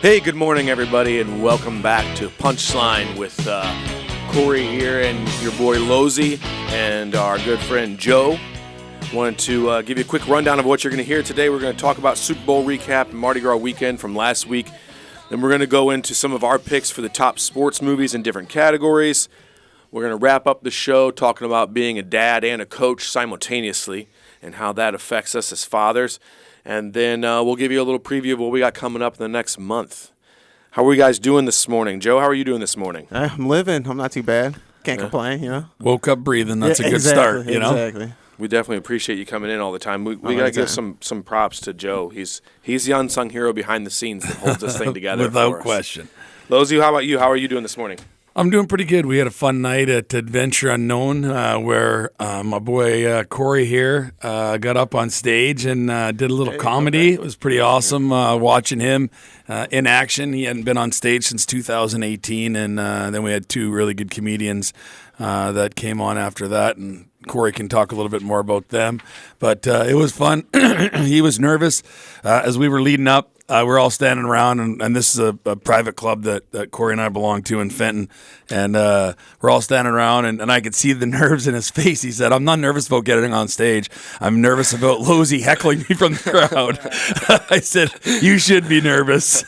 Hey, good morning, everybody, and welcome back to Punchline with Corey here and your boy Lozy and our good friend Joe. Wanted to give you a quick rundown of what you're going to hear today. We're going to talk about Super Bowl recap and Mardi Gras weekend from last week. Then we're going to go into some of our picks for the top sports movies in different categories. We're going to wrap up the show talking about being a dad and a coach simultaneously and how that affects us as fathers. And then we'll give you a little preview of what we got coming up in the next month. How are you guys doing this morning? Joe, how are you doing this morning? I'm living. I'm not too bad. Can't complain, you know. Woke up breathing. That's a good start, you know. Exactly. We definitely appreciate you coming in all the time. We got to give some props to Joe. He's the unsung hero behind the scenes that holds this thing together. Without question. Lozy, how about you? How are you doing this morning? I'm doing pretty good. We had a fun night at Adventure Unknown where my boy Corey here got up on stage and did a little comedy. Okay. It was pretty awesome watching him in action. He hadn't been on stage since 2018, and then we had two really good comedians that came on after that, and Corey can talk a little bit more about them. But it was fun. He was nervous as we were leading up. We're all standing around, and this is a private club that Corey and I belong to in Fenton, and we're all standing around, and I could see the nerves in his face. He said, "I'm not nervous about getting on stage. I'm nervous about Lozy heckling me from the crowd." I said, "You should be nervous."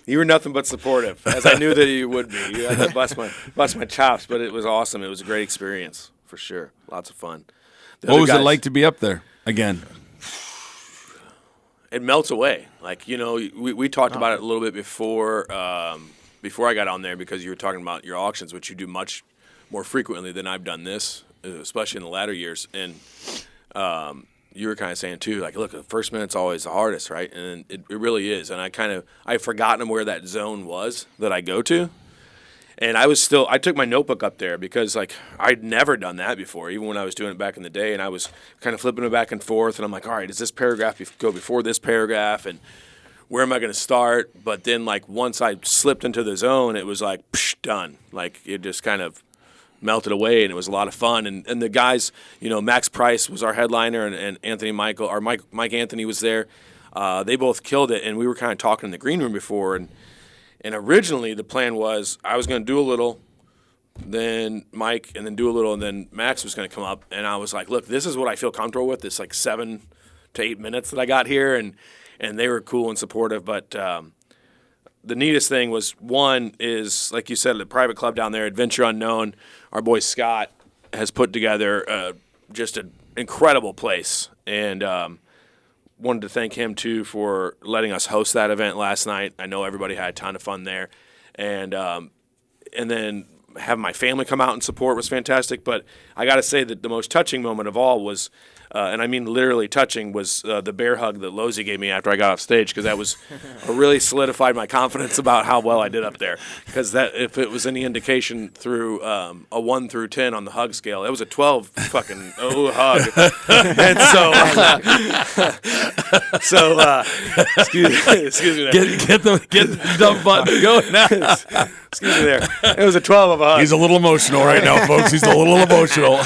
You were nothing but supportive, as I knew that you would be. You had to bust my chops, but it was awesome. It was a great experience, for sure. Lots of fun. What was it like to be up there again? It melts away. Like, you know, we talked about it a little bit before I got on there, because you were talking about your auctions, which you do much more frequently than I've done this, especially in the latter years. And you were kind of saying, too, like, look, the first minute's always the hardest, right? And it really is. And I've forgotten where that zone was that I go to. And I took my notebook up there because, like, I'd never done that before, even when I was doing it back in the day. And I was kind of flipping it back and forth. And I'm like, all right, does this paragraph go before this paragraph? And where am I going to start? But then, like, once I slipped into the zone, it was like, psh, done. Like, it just kind of melted away, and it was a lot of fun. And the guys, you know, Max Price was our headliner, and Mike Anthony was there. They both killed it. And we were kind of talking in the green room before, and originally the plan was I was going to do a little, then Mike, and then do a little, and then Max was going to come up. And I was like, look, this is what I feel comfortable with, this like 7 to 8 minutes that I got here. And they were cool and supportive. But the neatest thing was, one is, like you said, the private club down there, Adventure Unknown, our boy Scott has put together just an incredible place. And wanted to thank him, too, for letting us host that event last night. I know everybody had a ton of fun there. And then having my family come out and support was fantastic. But I got to say that the most touching moment of all was, and I mean literally touching, was the bear hug that Lozy gave me after I got off stage, because that was really solidified my confidence about how well I did up there. Because that, if it was any indication through a 1 through 10 on the hug scale, it was a 12 fucking hug. And excuse me there. Get the dumb button going now. Excuse me there. It was a 12 of a hug. He's a little emotional right now, folks. He's a little emotional.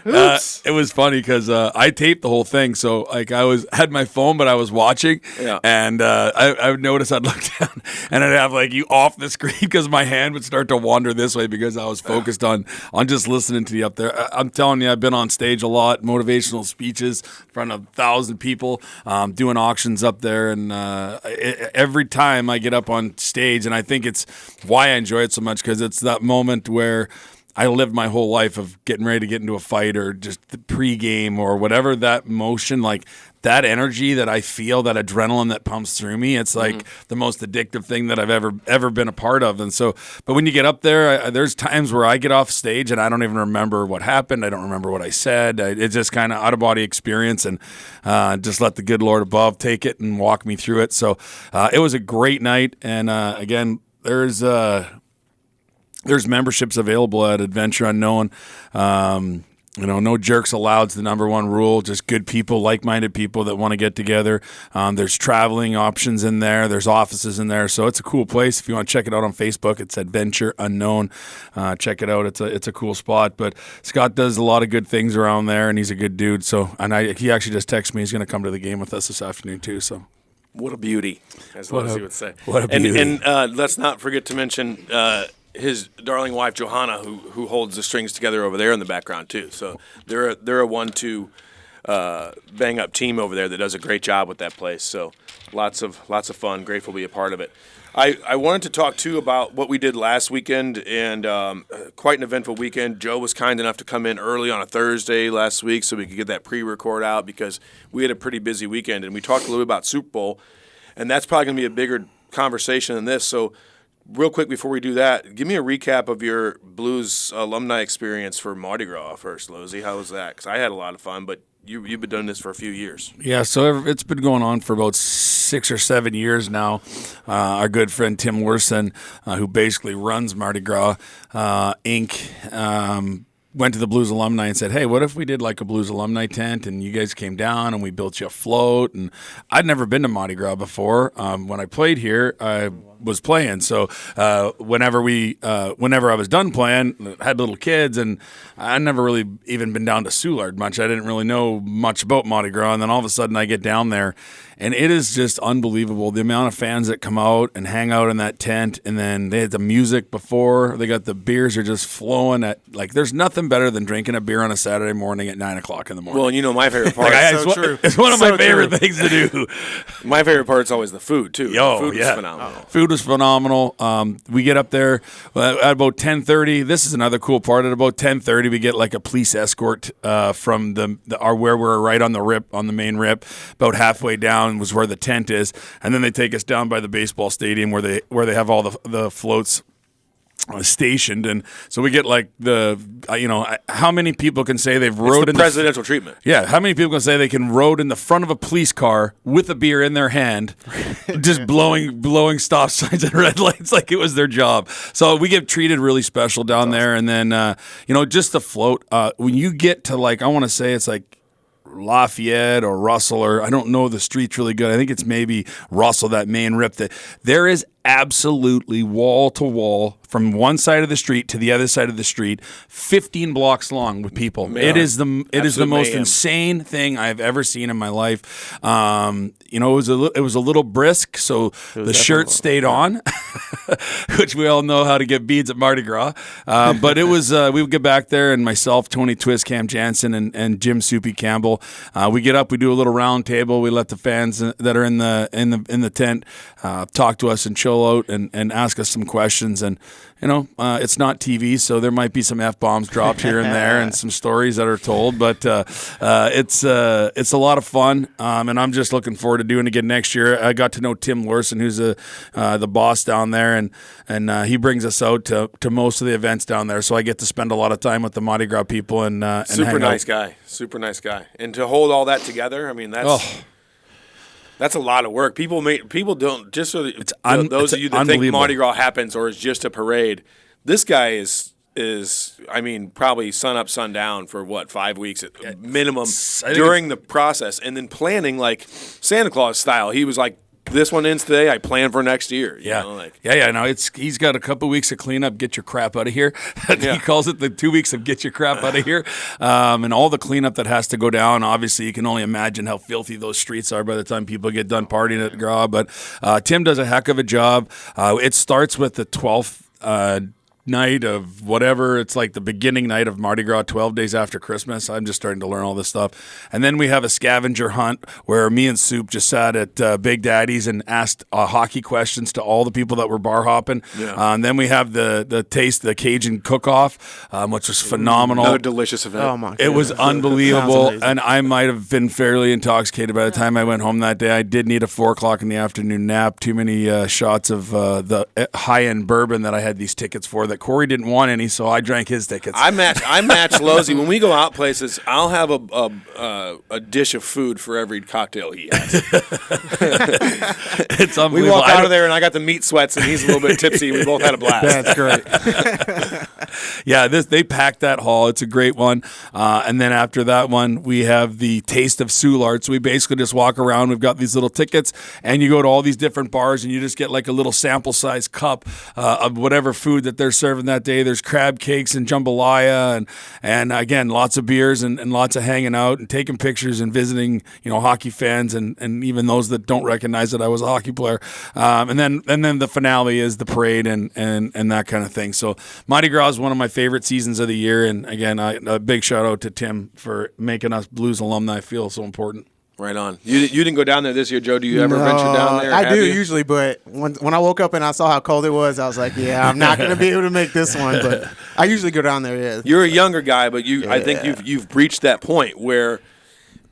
It was funny because I taped the whole thing, so like I had my phone, but I was watching, and I would notice I'd look down and I'd have like you off the screen because my hand would start to wander this way because I was focused on just listening to you up there. I'm telling you, I've been on stage a lot, motivational speeches in front of 1,000 people, doing auctions up there, and every time I get up on stage, and I think it's why I enjoy it so much, because it's that moment where I lived my whole life of getting ready to get into a fight, or just the pregame, or whatever, that motion, like that energy that I feel, that adrenaline that pumps through me. It's like the most addictive thing that I've ever been a part of. And so, but when you get up there, there's times where I get off stage and I don't even remember what happened. I don't remember what I said. It's just kind of out of body experience, and just let the good Lord above take it and walk me through it. So it was a great night. And again, there's memberships available at Adventure Unknown. No jerks allowed is the number one rule. Just good people, like-minded people that want to get together. There's traveling options in there. There's offices in there. So it's a cool place. If you want to check it out on Facebook, it's Adventure Unknown. Check it out. It's a cool spot. But Scott does a lot of good things around there, and he's a good dude. So, he actually just texted me. He's going to come to the game with us this afternoon too. So. What a beauty, as Leslie would say. What a beauty. And let's not forget to mention his darling wife, Johanna, who holds the strings together over there in the background, too. So they're a 1-2 bang-up team over there that does a great job with that place. So lots of fun. Grateful to be a part of it. I wanted to talk, too, about what we did last weekend, and quite an eventful weekend. Joe was kind enough to come in early on a Thursday last week so we could get that pre-record out because we had a pretty busy weekend. And we talked a little bit about Super Bowl, and that's probably going to be a bigger conversation than this. So real quick before we do that, give me a recap of your Blues alumni experience for Mardi Gras first, Losey. How was that? Because I had a lot of fun, but you've been doing this for a few years. Yeah, so it's been going on for about 6 or 7 years now. Our good friend Tim Worson, who basically runs Mardi Gras Inc., went to the Blues alumni and said, hey, what if we did like a Blues alumni tent and you guys came down and we built you a float? And I'd never been to Mardi Gras before. When I played here, I was playing. So whenever I was done playing, had little kids, and I never really even been down to Soulard much. I didn't really know much about Mardi Gras. And then all of a sudden I get down there, and it is just unbelievable. The amount of fans that come out and hang out in that tent, and then they had the music before. They got the beers are just flowing. There's nothing better than drinking a beer on a Saturday morning at 9 o'clock in the morning. Well, you know my favorite part. It's one of my favorite things to do. My favorite part is always the food, too. The food was phenomenal. Food was phenomenal. We get up there at about 10:30. This is another cool part. At about 10:30, we get like a police escort from where we're right on the main rip. About halfway down was where the tent is, and then they take us down by the baseball stadium where they have all the floats stationed. And so we get like how many people can say they've rode in the presidential treatment? Yeah, how many people can say they can rode in the front of a police car with a beer in their hand, just blowing stop signs and red lights like it was their job? So we get treated really special down there. And then just the float, when you get to I want to say it's like Lafayette or Russell, or I don't know the streets really good. I think it's maybe Russell, that main rip. That there is absolutely wall to wall from one side of the street to the other side of the street, 15 blocks long with people. Man, it is the most mayhem. insane thing I've ever seen in my life. It was a little brisk, so the shirt stayed on, which we all know how to get beads at Mardi Gras. But it was we would get back there, and myself, Tony Twist, Cam Jansen, and Jim Soupy Campbell. We get up, we do a little round table. We let the fans that are in the tent talk to us and chill out and ask us some questions. And it's not TV, so there might be some F-bombs dropped here and there and some stories that are told, but it's a lot of fun, and I'm just looking forward to doing it again next year. I got to know Tim Larson, who's the boss down there, and he brings us out to most of the events down there, so I get to spend a lot of time with the Mardi Gras people and super nice guy, and to hold all that together, I mean that's a lot of work. People don't just so that those of you that think Mardi Gras happens or is just a parade. This guy is probably sun up, sun down for 5 weeks at minimum during the process, and then planning like Santa Claus style. He was like, this one ends today, I plan for next year. No, he's got a couple weeks of cleanup, get your crap out of here. He calls it the 2 weeks of get your crap out of here. And all the cleanup that has to go down. Obviously, you can only imagine how filthy those streets are by the time people get done partying at Gras. But Tim does a heck of a job. It starts with the 12th night of whatever. It's like the beginning night of Mardi Gras, 12 days after Christmas. I'm just starting to learn all this stuff. And then we have a scavenger hunt where me and Soup just sat at Big Daddy's and asked hockey questions to all the people that were bar hopping. And then we have the Cajun cook-off, which was phenomenal. Another delicious event. Oh my God. It was unbelievable, and I might have been fairly intoxicated by the time I went home that day. I did need a 4 o'clock in the afternoon nap. Too many shots of the high-end bourbon that I had these tickets for that Corey didn't want any, so I drank his tickets. I match Losey. When we go out places, I'll have a dish of food for every cocktail he has. It's unbelievable. We walk out of there, and I got the meat sweats, and he's a little bit tipsy. We both had a blast. That's great. they packed that hall. It's a great one. And then after that one, we have the Taste of Soulard. So we basically just walk around. We've got these little tickets, and you go to all these different bars, and you just get like a little sample-sized cup of whatever food that they're serving that day. There's crab cakes and jambalaya, and again, lots of beers and lots of hanging out and taking pictures and visiting, hockey fans and even those that don't recognize that I was a hockey player. And then the finale is the parade and that kind of thing. So Mardi Gras is one of my favorite seasons of the year. And again, a big shout out to Tim for making us Blues alumni feel so important. Right on. You didn't go down there this year, Joe. Do you ever venture down there? I do usually, but when I woke up and I saw how cold it was, I was like, yeah, I'm not going to be able to make this one. But I usually go down there, yeah. You're a younger guy, but I think you've reached that point where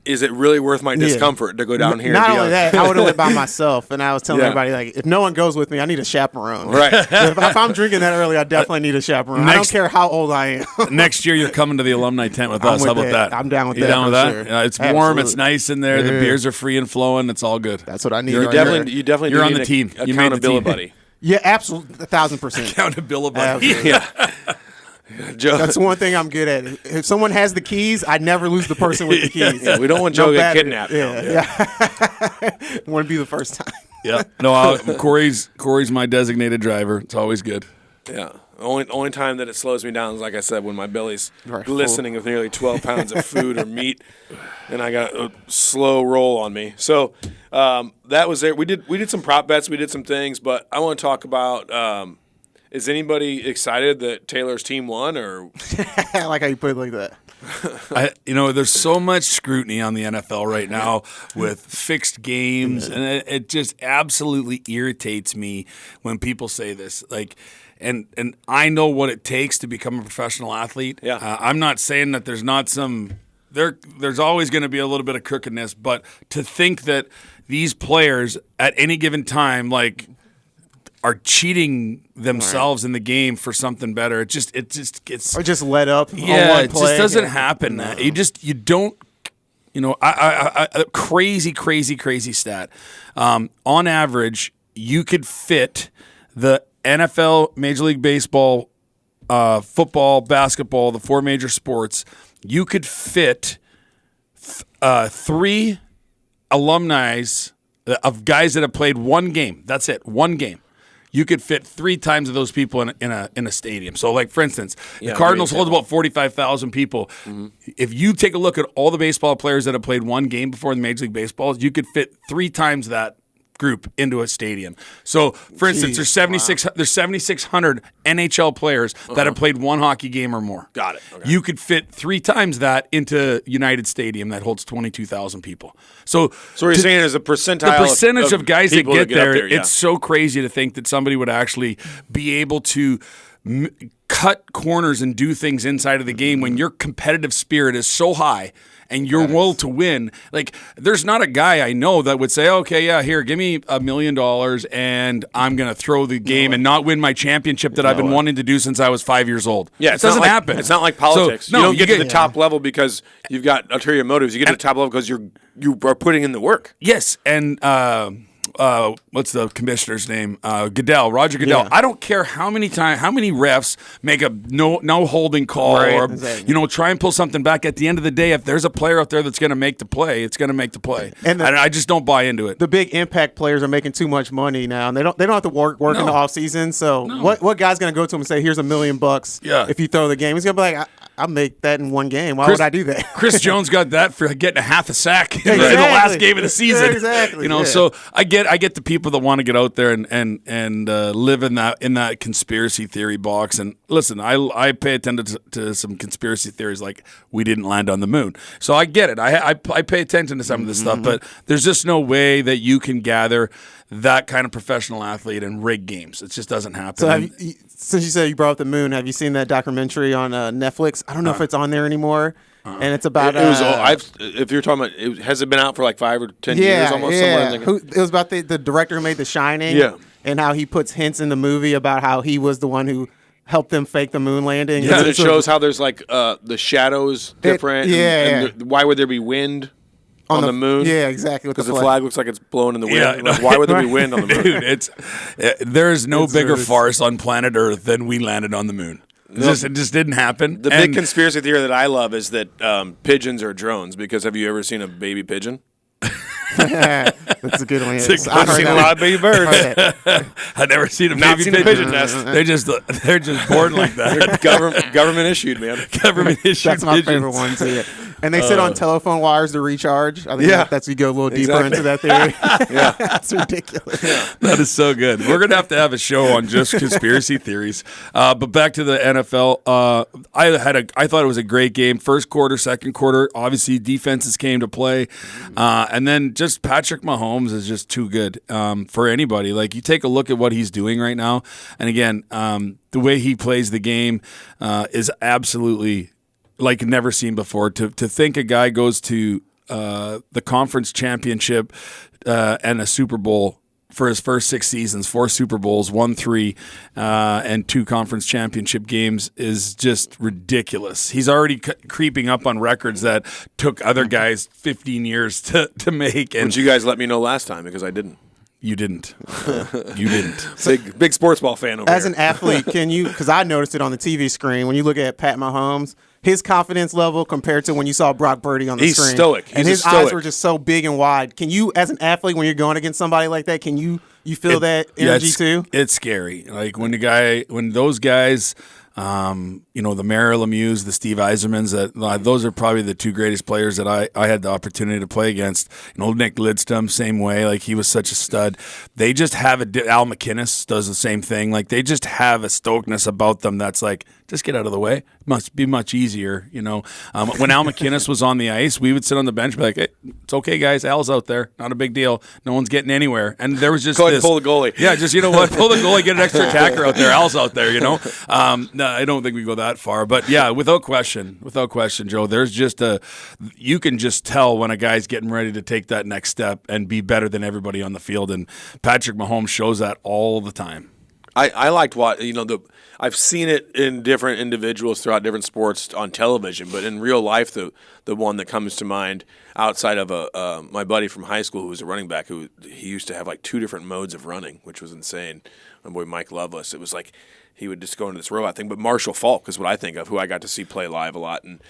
is it really worth my discomfort to go down here? Not only that, I would have went by myself, and I was telling everybody, like, if no one goes with me, I need a chaperone. Right. If I'm drinking that early, I definitely need a chaperone. I don't care how old I am. Next year, you're coming to the alumni tent with us. How about that? I'm down with that. You down with that? Sure. It's warm. Absolutely. It's nice in there. The beers are free and flowing. It's all good. That's what I need. You definitely You're on need the team. You made the accountability team. buddy. Yeah, absolutely, 1,000%. Accountability. Yeah. Joe. That's one thing I'm good at. If someone has the keys, I never lose the person with the keys. Yeah, we don't want Joe to get kidnapped. Yeah. Want to be the first time. Yeah. No, Corey's my designated driver. It's always good. Yeah. Only time that it slows me down is, like I said, when my belly's Right, glistening with nearly 12 pounds of food or meat, and I got a slow roll on me. So that was there. We did some prop bets. We did some things, but I want to talk about. Is anybody excited that Taylor's team won? Or I like how you put it like that. There's so much scrutiny on the NFL right now with fixed games, and it just absolutely irritates me when people say this. Like, and I know what it takes to become a professional athlete. Yeah. I'm not saying that there's not some. There's always going to be a little bit of crookedness, but to think that these players at any given time, like, are cheating themselves in the game for something better. It just gets or just let up. Yeah, on one it play. just doesn't happen. No. You don't. Crazy stat. On average, you could fit the NFL, Major League Baseball, football, basketball, the four major sports. You could fit 3 alumni of guys that have played one game. That's it, one game. You could fit 3 times of those people in a stadium. So, like, for instance, the Cardinals hold about 45,000 people. Mm-hmm. If you take a look at all the baseball players that have played one game before in the Major League Baseball, you could fit 3 times that group into a stadium. So, for instance, there's 7,600 NHL players that have played one hockey game or more. Got it. Okay. You could fit 3 times that into United Stadium that holds 22,000 people. So what you're saying is the percentage of guys that get there, yeah. It's so crazy to think that somebody would actually be able to cut corners and do things inside of the game when your competitive spirit is so high and your will to win. Like, there's not a guy I know that would say, okay, yeah, here, give me $1 million and I'm going to throw the game and not win my championship that I've been wanting to do since I was 5 years old. Yeah, it doesn't happen. It's not like politics. So, you don't get to the top level because you've got ulterior motives. You get to the top level because you are putting in the work. Yes, and what's the commissioner's name? Goodell, Roger Goodell. Yeah. I don't care how many refs make a no holding call or try and pull something back. At the end of the day, if there's a player out there that's going to make the play, it's going to make the play. And I just don't buy into it. The big impact players are making too much money now, and they don't have to work in the off season. So what guy's going to go to him and say, "Here's $1 million if you throw the game"? He's going to be like, "I'll make that in one game. Why would I do that?" Chris Jones got that for getting a half a sack in the last game of the season. Exactly. So I get the people that want to get out there and live in that conspiracy theory box. And listen, I pay attention to some conspiracy theories like we didn't land on the moon. So I get it. I pay attention to some of this stuff, but there's just no way that you can gather that kind of professional athlete and rig games. It just doesn't happen. So since you said you brought up the moon, have you seen that documentary on Netflix? I don't know if it's on there anymore. And it's about if you're talking about, has it been out for like 5 or 10 years almost? Yeah. It was about the director who made The Shining. Yeah. And how he puts hints in the movie about how he was the one who helped them fake the moon landing. Yeah, it shows how there's like the shadows different. And why would there be wind on the moon? Yeah, exactly. Because the flag looks like it's blowing in the wind. Yeah, like, why would there be wind on the moon? Dude, there is no bigger farce on planet Earth than we landed on the moon. It just didn't happen. The big conspiracy theory that I love is that pigeons are drones, because have you ever seen a baby pigeon? That's a good one. I've seen a lot of baby birds. I've never seen a baby pigeon nest. They're just born like that. Government issued, man. Government issued. That's my favorite one too. And they sit on telephone wires to recharge. I think that's you go a little deeper into that theory. Yeah, that's ridiculous. That is so good. We're gonna have a show on just conspiracy theories. But back to the NFL. I thought it was a great game. First quarter, second quarter. Obviously, defenses came to play, and then just Patrick Mahomes is just too good for anybody. Like, you take a look at what he's doing right now, and again, the way he plays the game is absolutely like never seen before. To think a guy goes to the conference championship and a Super Bowl for his first 6 seasons, 4 Super Bowls, won 3, and 2 conference championship games is just ridiculous. He's already creeping up on records that took other guys 15 years to make. And which you guys let me know last time, because I didn't. You didn't. You didn't. Big sports ball fan over As here. an athlete, can you, because I noticed it on the TV screen, when you look at Pat Mahomes, his confidence level compared to when you saw Brock Purdy on the screen. He's stoic. And his eyes were just so big and wide. Can you, as an athlete, when you're going against somebody like that, can you feel that energy too? It's scary. Like when those guys, the Mario Lemieux, the Steve Yzermans, those are probably the 2 greatest players that I had the opportunity to play against. Nick Lidstrom, same way. Like, he was such a stud. They just have Al McInnes does the same thing. Like, they just have a stoicness about them that's like, just get out of the way. Must be much easier, When Al McInnes was on the ice, we would sit on the bench and be like, hey, it's okay, guys. Al's out there. Not a big deal. No one's getting anywhere. And there was just Go ahead and pull the goalie. Yeah, just, pull the goalie, get an extra attacker out there. Al's out there, No, I don't think we go that far. But, yeah, without question, Joe, there's just you can just tell when a guy's getting ready to take that next step and be better than everybody on the field. And Patrick Mahomes shows that all the time. I liked I've seen it in different individuals throughout different sports on television, but in real life, the one that comes to mind outside of my buddy from high school who was a running back, he used to have like 2 different modes of running, which was insane. My boy Mike Lovelace, it was like he would just go into this robot thing. But Marshall Faulk is what I think of, who I got to see play live a lot, and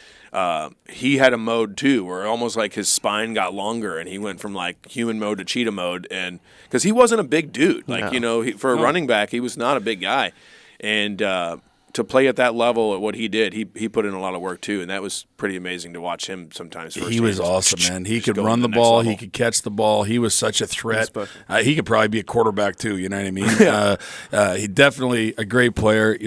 he had a mode too, where almost like his spine got longer, and he went from like human mode to cheetah mode, and because he wasn't a big dude, for a running back, he was not a big guy, and to play at that level at what he did, he put in a lot of work too, and that was pretty amazing to watch him sometimes. He was awesome, man. He could run the ball, he could catch the ball. He was such a threat. He could probably be a quarterback too. You know what I mean? Yeah. He definitely a great player.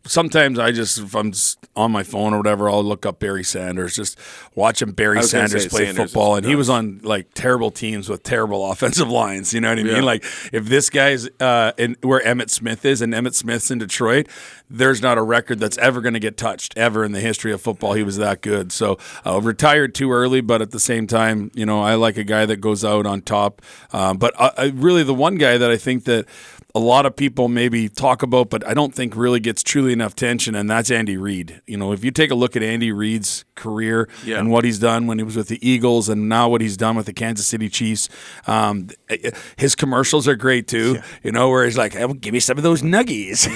Sometimes if I'm on my phone or whatever, I'll look up Barry Sanders, just watching Barry Sanders play football. And he was on like terrible teams with terrible offensive lines. You know what I mean? Like, if this guy's where Emmitt Smith is, and Emmitt Smith's in Detroit, there's not a record that's ever going to get touched ever in the history of football. He was that good. So retired too early, but at the same time, I like a guy that goes out on top. But really the one guy that I think that a lot of people maybe talk about, but I don't think really gets truly enough attention, and that's Andy Reid. If you take a look at Andy Reid's career and what he's done when he was with the Eagles and now what he's done with the Kansas City Chiefs, his commercials are great too, where he's like, hey, well, give me some of those nuggies.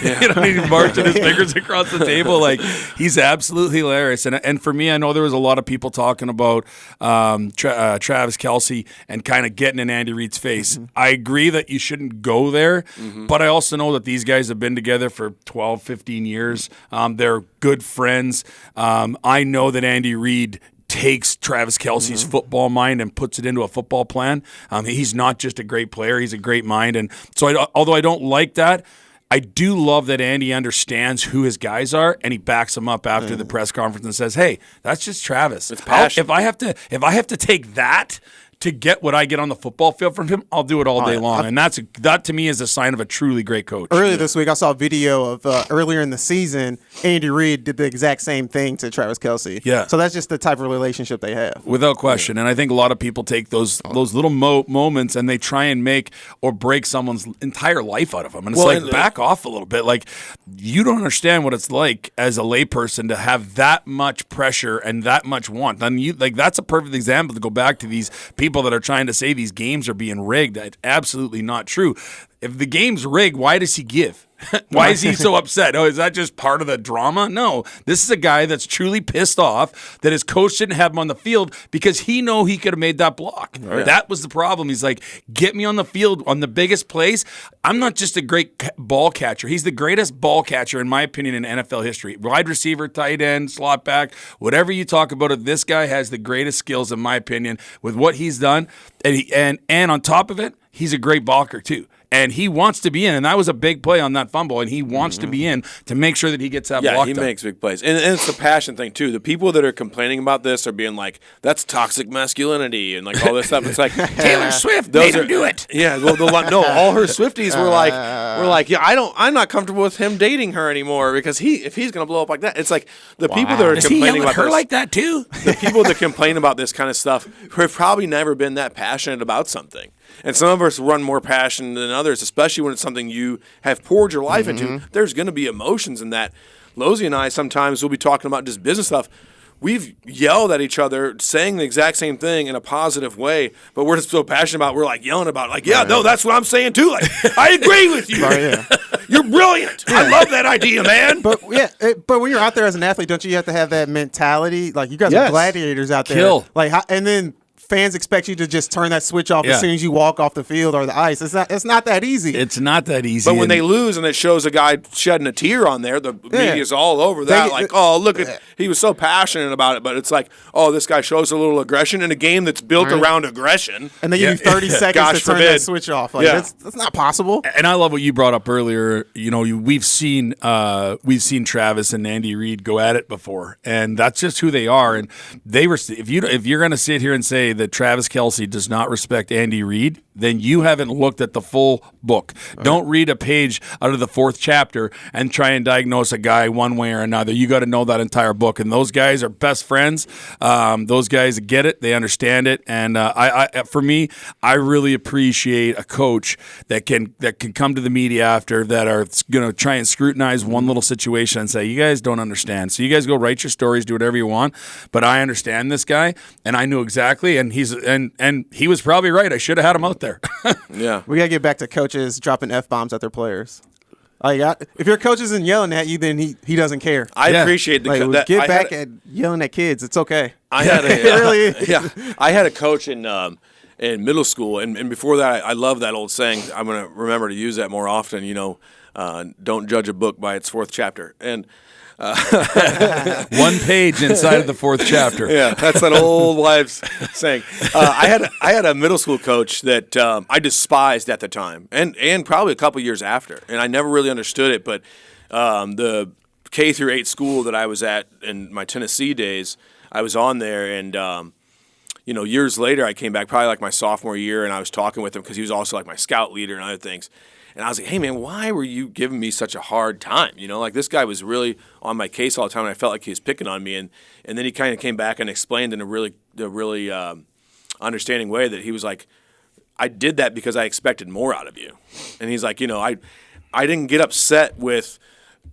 He's marching his fingers across the table. Like, he's absolutely hilarious. And for me, I know there was a lot of people talking about Travis Kelce and kind of getting in Andy Reid's face. Mm-hmm. I agree that you shouldn't go there. Mm-hmm. But I also know that these guys have been together for 12, 15 years. They're good friends. I know that Andy Reid takes Travis Kelce's football mind and puts it into a football plan. He's not just a great player. He's a great mind. And so although I don't like that, I do love that Andy understands who his guys are, and he backs them up after the press conference and says, hey, that's just Travis. It's passion. If I have to take that to get what I get on the football field from him, I'll do it all day long. And that to me is a sign of a truly great coach. Earlier this week, I saw a video of earlier in the season, Andy Reid did the exact same thing to Travis Kelce. Yeah. So that's just the type of relationship they have. Without question. And I think a lot of people take those little moments and they try and make or break someone's entire life out of them. And it's back off a little bit. Like, you don't understand what it's like as a layperson to have that much pressure and that much want. And that's a perfect example to go back to these people that are trying to say these games are being rigged. It's absolutely not true. If the game's rigged, why does he give? Why is he so upset? Oh, is that just part of the drama? No, this is a guy that's truly pissed off that his coach didn't have him on the field because he know he could have made that block. Right. That was the problem. He's like, get me on the field on the biggest plays. I'm not just a great ball catcher. He's the greatest ball catcher, in my opinion, in NFL history. Wide receiver, tight end, slot back, whatever you talk about it, this guy has the greatest skills, in my opinion, with what he's done. And on top of it, he's a great blocker, too. And he wants to be in, and that was a big play on that fumble, and he wants to be in to make sure that he gets that block done. Yeah, he makes big plays. And it's the passion thing, too. The people that are complaining about this are being like, that's toxic masculinity and like all this stuff. It's like, Taylor Swift made him do it. Yeah, well, no, all her Swifties were like, yeah, I'm not comfortable with him dating her anymore because if he's going to blow up like that. It's like the people that are complaining about her this, like that, too? The people that complain about this kind of stuff have probably never been that passionate about something. And some of us run more passion than others, especially when it's something you have poured your life into. There's going to be emotions in that. Losey and I sometimes will be talking about just business stuff. We've yelled at each other, saying the exact same thing in a positive way, but we're just so passionate about it, we're like yelling about it. Like, yeah, no, that's what I'm saying too. Like, I agree with you. You're brilliant. I love that idea, man. But but when you're out there as an athlete, don't you have to have that mentality? Like, you guys are gladiators out there. Like, and then fans expect you to just turn that switch off as soon as you walk off the field or the ice. It's not that easy. It's not that easy. But when they lose and it shows a guy shedding a tear on there, the media's all over that. Oh, look at he was so passionate about it. But it's like, oh, this guy shows a little aggression in a game that's built around aggression. And they give you 30 seconds to turn that switch off. Like, that's not possible. And I love what you brought up earlier. You know, we've seen Travis and Andy Reid go at it before, and that's just who they are. And they were. If you're going to sit here and say that Travis Kelce does not respect Andy Reid, then you haven't looked at the full book. Don't read a page out of the 4th chapter and try and diagnose a guy one way or another. You got to know that entire book. And those guys are best friends. Those guys get it. They understand it. And for me, I really appreciate a coach that can come to the media after that are going to try and scrutinize one little situation and say, you guys don't understand. So you guys go write your stories, do whatever you want. But I understand this guy, and I knew exactly. And he was probably right. I should have had him out there. Yeah, we gotta get back to coaches dropping F-bombs at their players. If your coach isn't yelling at you, then he doesn't care. I appreciate the get back at yelling at kids. It's okay. I had I had a coach in middle school, and before that, I love that old saying. I'm gonna remember to use that more often. You know, don't judge a book by its 4th chapter. And one page inside of the 4th chapter. Yeah, that's that old wives' saying. I had a middle school coach that I despised at the time, and probably a couple years after, and I never really understood it. But the K through 8 school that I was at in my Tennessee days, I was on there, and years later, I came back probably like my sophomore year, and I was talking with him because he was also like my scout leader and other things. And I was like, hey, man, why were you giving me such a hard time? You know, like this guy was really on my case all the time, and I felt like he was picking on me. And then he kind of came back and explained in a really understanding way that he was like, I did that because I expected more out of you. And he's like, I didn't get upset with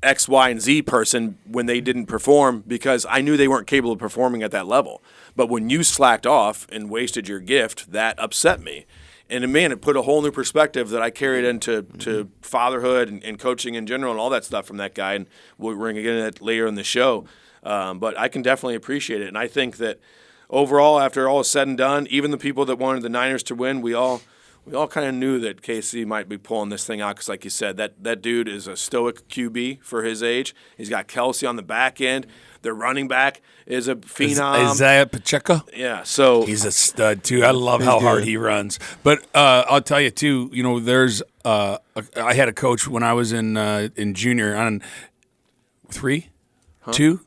X, Y, and Z person when they didn't perform because I knew they weren't capable of performing at that level. But when you slacked off and wasted your gift, that upset me. And man, it put a whole new perspective that I carried into fatherhood and coaching in general and all that stuff from that guy. And we're going to get into that later in the show. But I can definitely appreciate it. And I think that overall, after all is said and done, even the people that wanted the Niners to win, we all kind of knew that KC might be pulling this thing out because, like you said, that dude is a stoic QB for his age. He's got Kelce on the back end. Their running back is a phenom. Isaiah Pacheco? Yeah, so he's a stud too. I love how hard he runs. But I'll tell you too. There's I had a coach when I was in junior on 3, 2,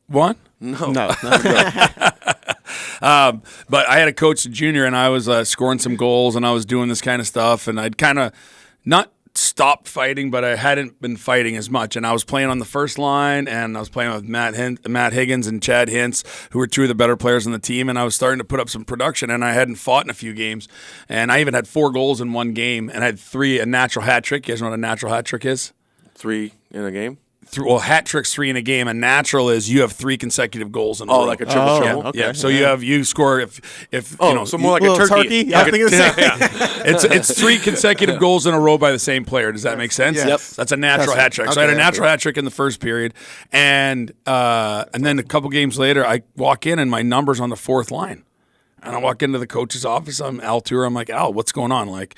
1. No. But I had a coach in junior, and I was scoring some goals, and I was doing this kind of stuff, and I'd kind of not stopped fighting, but I hadn't been fighting as much. And I was playing on the first line, and I was playing with Matt Higgins and Chad Hintz, who were 2 of the better players on the team, and I was starting to put up some production, and I hadn't fought in a few games. And I even had 4 goals in one game, and I had 3, a natural hat trick. You guys know what a natural hat trick is? 3 in a game? hat tricks 3 in a game. A natural is you have 3 consecutive goals in a row. Like a triple triple. Okay. Yeah. So you score if so more like a turkey. Yeah, I think it's 3 consecutive goals in a row by the same player. Does that make sense? Yep. That's a natural hat trick. So I had a natural hat trick in the first period, and then a couple games later, I walk in and my number's on the 4th line, and I walk into the coach's office. I'm Al Tour. I'm like, Al, what's going on? Like,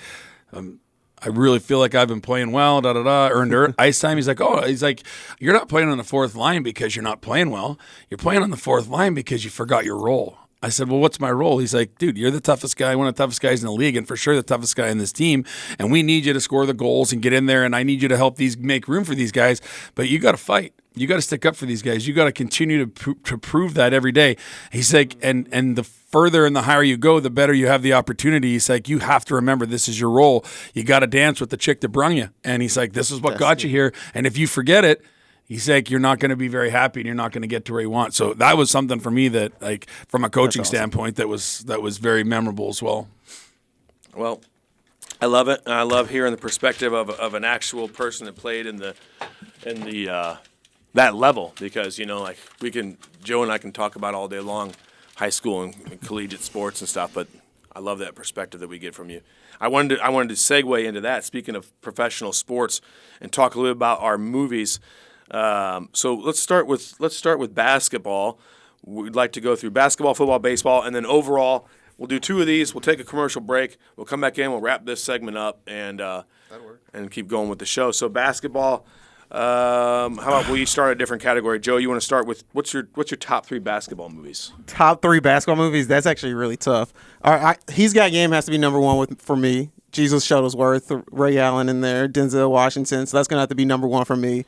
I really feel like I've been playing well, earned ice time. He's like, you're not playing on the 4th line because you're not playing well. You're playing on the 4th line because you forgot your role. I said, well, what's my role? He's like, dude, you're the toughest guy, one of the toughest guys in the league, and for sure the toughest guy in this team. And we need you to score the goals and get in there, and I need you to help make room for these guys. But you got to fight. You got to stick up for these guys. You got to continue to prove that every day. He's like, and the further and the higher you go, the better you have the opportunity. He's like, you have to remember this is your role. You got to dance with the chick that brung you. And he's like, this is what got you here. And if you forget it, he's like, you're not going to be very happy and you're not going to get to where you want. So that was something for me that, like, from a coaching standpoint, that was very memorable as well. Well, I love it. I love hearing the perspective of an actual person that played in the that level, because, like, Joe and I can talk about all day long high school and collegiate sports and stuff, but I love that perspective that we get from you. I wanted to segue into that, speaking of professional sports, and talk a little bit about our movies. So let's start with basketball. We'd like to go through basketball, football, baseball, and then overall, we'll do 2 of these. We'll take a commercial break. We'll come back in. We'll wrap this segment up and keep going with the show. So basketball. How about we start a different category? Joe, you want to start with what's your top 3 basketball movies? Top 3 basketball movies? That's actually really tough. All right, He's Got Game has to be number 1 for me. Jesus Shuttlesworth, Ray Allen in there, Denzel Washington. So that's gonna have to be number 1 for me.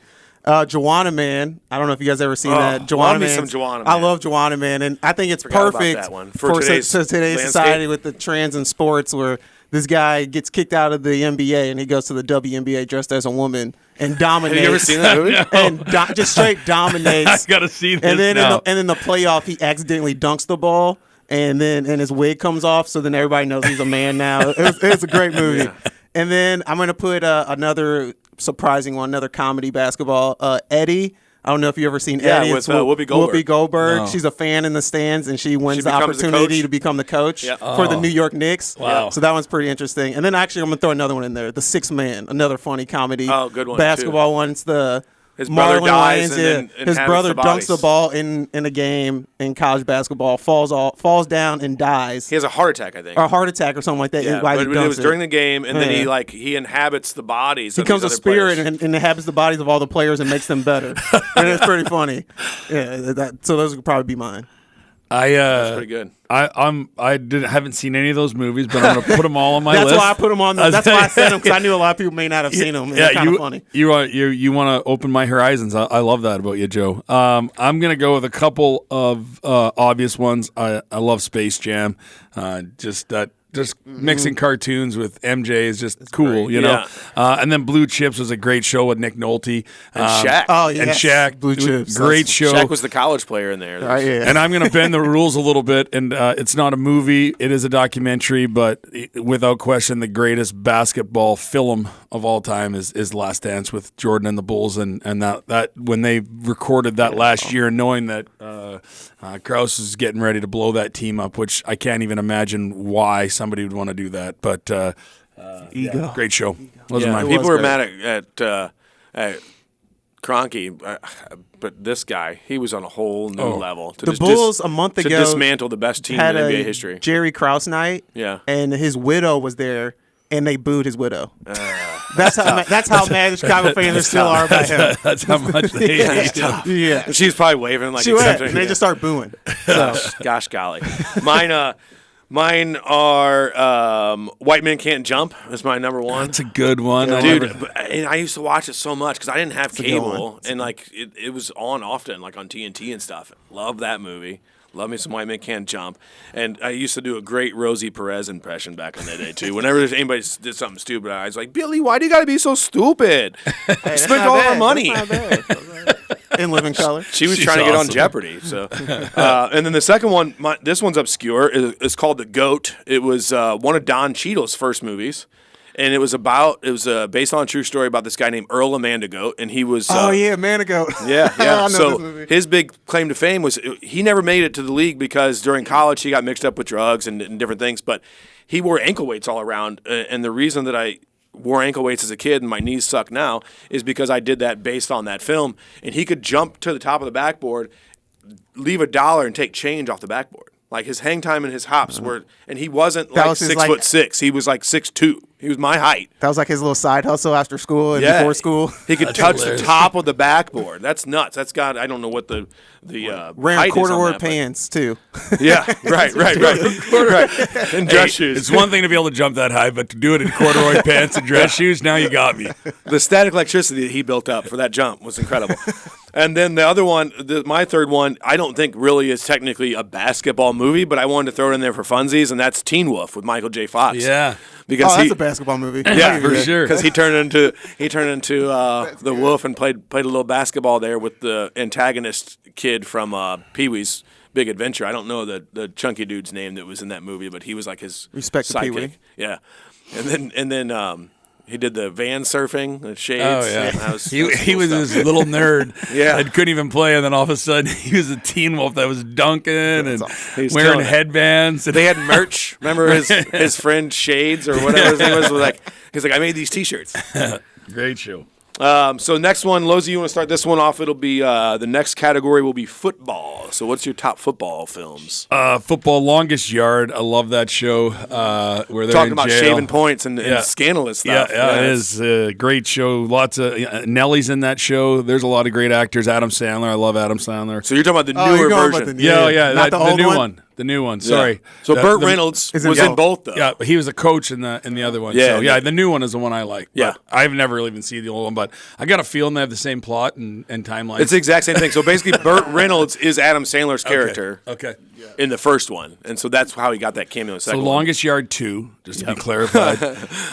Joanna Man. I don't know if you guys ever seen that. Joanna Man. Some Joanna Man. I love Joanna Man, and I think it's perfect for today's society with the trends in sports, where this guy gets kicked out of the NBA and he goes to the WNBA dressed as a woman and dominates. Have you ever seen that movie? And just straight dominates. I gotta see this and then now. In the playoff, he accidentally dunks the ball, and his wig comes off, so then everybody knows he's a man now. It's a great movie. Yeah. And then I'm gonna put another surprising one, another comedy basketball. Eddie. I don't know if you've ever seen Eddie. With Whoopi Goldberg. Whoopi Goldberg. No. She's a fan in the stands, and she wins the opportunity to become the coach for the New York Knicks. Wow. So that one's pretty interesting. And then actually, I'm going to throw another one in there. The Sixth Man, another funny comedy good one, basketball one. It's the his brother dies, and his brother dunks the ball in a game in college basketball, falls down and dies. He has a heart attack, I think, or a heart attack or something like that. Yeah, but it was during the game, and then he inhabits the bodies. He becomes a spirit and inhabits the bodies of all the players and makes them better. And it's pretty funny. Yeah, so those would probably be mine. That's pretty good. Haven't seen any of those movies, but I'm gonna put them all on my list. That's why I put them on. That's why I said them, because I knew a lot of people may not have seen them. It's kind of funny. You want to open my horizons. I love that about you, Joe. I'm gonna go with a couple of obvious ones. I love Space Jam. Just mixing cartoons with MJ is just cool, great. You know. Yeah. And then Blue Chips was a great show with Nick Nolte and Shaq. Oh yeah, and Shaq. Blue Chips, great show. Shaq was the college player in there. Yeah. And I'm going to bend the rules a little bit, and it's not a movie; it is a documentary. But without question, the greatest basketball film of all time is Last Dance with Jordan and the Bulls, and that when they recorded that last year, knowing that Krause is getting ready to blow that team up, which I can't even imagine why somebody would want to do that. But Ego. Great show. People were mad at Kroenke, but this guy, he was on a whole new level. The Bulls a month ago to dismantle the best team in NBA history. Jerry Krause night. Yeah, and his widow was there, and they booed his widow. That's how mad the Chicago fans still are about him. That's how much they hate him. Yeah, she's probably waving like. And they just start booing. So. Gosh golly, Mine are White Men Can't Jump is my number 1. That's a good one. Dude, and I used to watch it so much because I didn't have cable, and it was on often, like on TNT and stuff. Love that movie. Love me some White Men Can't Jump. And I used to do a great Rosie Perez impression back in the day, too. Whenever anybody did something stupid, I was like, Billy, why do you got to be so stupid? Spend all our money. That's not bad. In Living Color. She's trying to get on Jeopardy. So, and then the second one, this one's obscure. It's called The Goat. It was one of Don Cheadle's first movies. and it was based on a true story about this guy named Earl Amandagoat, and he was Amandagoat. Yeah. So his big claim to fame was he never made it to the league because during college he got mixed up with drugs and different things, but he wore ankle weights all around, and the reason that I wore ankle weights as a kid and my knees suck now is because I did that based on that film, and he could jump to the top of the backboard, leave $1 and take change off the backboard. Like his hang time and his hops were, and he wasn't like 6'6". He was like 6'2". He was my height. That was like his little side hustle after school and before school. He could touch the top of the backboard. That's nuts. That's got, I don't know what the ran corduroy pants too. Yeah, right. And dress shoes. It's one thing to be able to jump that high, but to do it in corduroy pants and dress shoes, now you got me. The static electricity that he built up for that jump was incredible. And then the other one, my third one, I don't think really is technically a basketball movie, but I wanted to throw it in there for funsies, and that's Teen Wolf with Michael J. Fox. Yeah. Because that's a basketball movie. Yeah, for sure. Because he turned into the wolf and played a little basketball there with the antagonist kid from Pee-wee's Big Adventure. I don't know the chunky dude's name that was in that movie, but he was like his sidekick. Pee-wee. Yeah, and then he did the van surfing, the shades. Oh yeah, he was stuff. this little nerd. Yeah, that couldn't even play, and then all of a sudden he was a teen wolf that was dunking and wearing headbands. They had merch. Remember his friend Shades or whatever his name was like. He's like, I made these T-shirts. Great show. So next one, Losey, you want to start this one off? It'll be the next category will be football. So what's your top football films? Football, Longest Yard. I love that show. Where they're talking in about jail. shaving points and scandalous stuff. Yeah, it is a great show. Lots of Nellie's in that show. There's a lot of great actors. Adam Sandler. I love Adam Sandler. So you're talking about the newer version? Not the new one. The new one. Sorry. Yeah. So Burt Reynolds was in both, though. Yeah, he was a coach in the other one. Yeah, so, the new one is the one I like. Yeah. I've never really even seen the old one, but I got a feeling they have the same plot and timeline. It's the exact same thing. So basically, Burt Reynolds is Adam Sandler's character. Okay. In the first one, and so that's how he got that cameo in the second one. So Longest Yard 2, just to be clarified.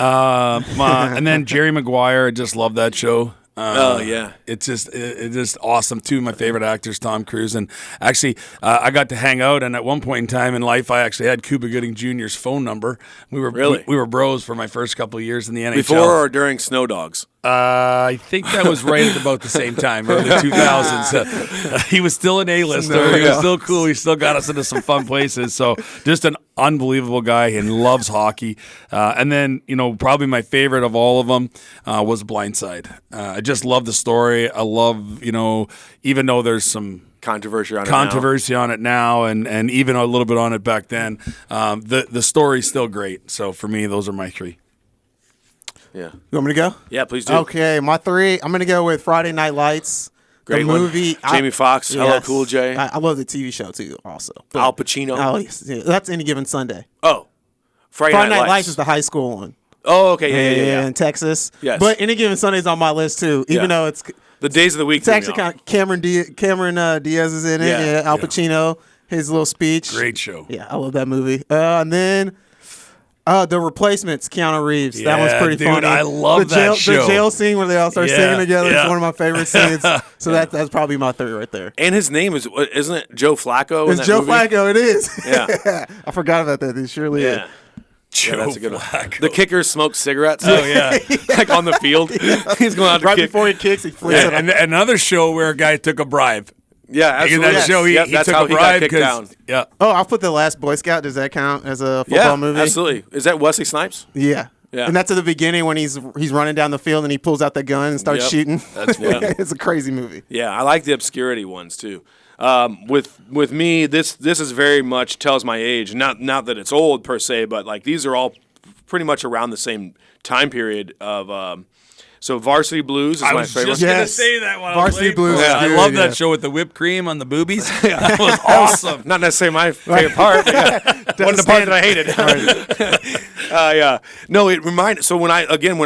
And then Jerry Maguire. I just love that show. It's just awesome. Two of my favorite actors, Tom Cruise, and actually I got to hang out. And at one point in time in life, I actually had Cuba Gooding Jr.'s phone number. We were bros for my first couple of years in the NHL. Before or during Snow Dogs? I think that was right at about the same time, early 2000s. He was still an A-lister. He was still cool. He still got us into some fun places. So just an unbelievable guy and loves hockey. And then, probably my favorite of all of them was Blindside. I just love the story. I love, even though there's some controversy on it now and even a little bit on it back then, the story's still great. So for me, those are my three. Yeah. You want me to go? Yeah, please do. Okay, my three. I'm going to go with Friday Night Lights. Great the movie. Jamie Foxx, Hello Cool J. I love the TV show, too, also. But, Al Pacino. That's Any Given Sunday. Oh. Friday Night Lights is the high school one. Oh, okay. Yeah. In Texas. Yes. But Any Given Sunday is on my list, too, even though it's... The days of the week. It's actually kind of Cameron Diaz is in it. Yeah, Al Pacino, his little speech. Great show. Yeah, I love that movie. And then... The Replacements, Keanu Reeves. That one's pretty funny. I love that show. The jail scene where they all start singing together is one of my favorite scenes. So that's probably my third right there. And his name isn't it Joe Flacco? It's Joe Flacco. It is. Yeah. I forgot about that. It surely is. Joe that's a good Flacco. One. The kicker smokes cigarettes. Oh yeah, like on the field. He's going out to right kick. before he kicks. He flips it. And another show where a guy took a bribe. Yeah, absolutely. In that show, he that's took how a bribe he got kicked down. Yeah. Oh, I'll put The Last Boy Scout. Does that count as a football movie? Yeah, absolutely. Is that Wesley Snipes? Yeah. And that's at the beginning when he's running down the field and he pulls out the gun and starts shooting. That's It's a crazy movie. Yeah, I like the obscurity ones too. With me, this is very much tells my age. Not that it's old per se, but like these are all pretty much around the same time period of. So Varsity Blues is my favorite. I was just going to say that one. Varsity Blues. Yeah. I love that show with the whipped cream on the boobies. That was awesome. Not necessarily my favorite part. But one of the parts that I hated. Yeah. No, it reminded. So when I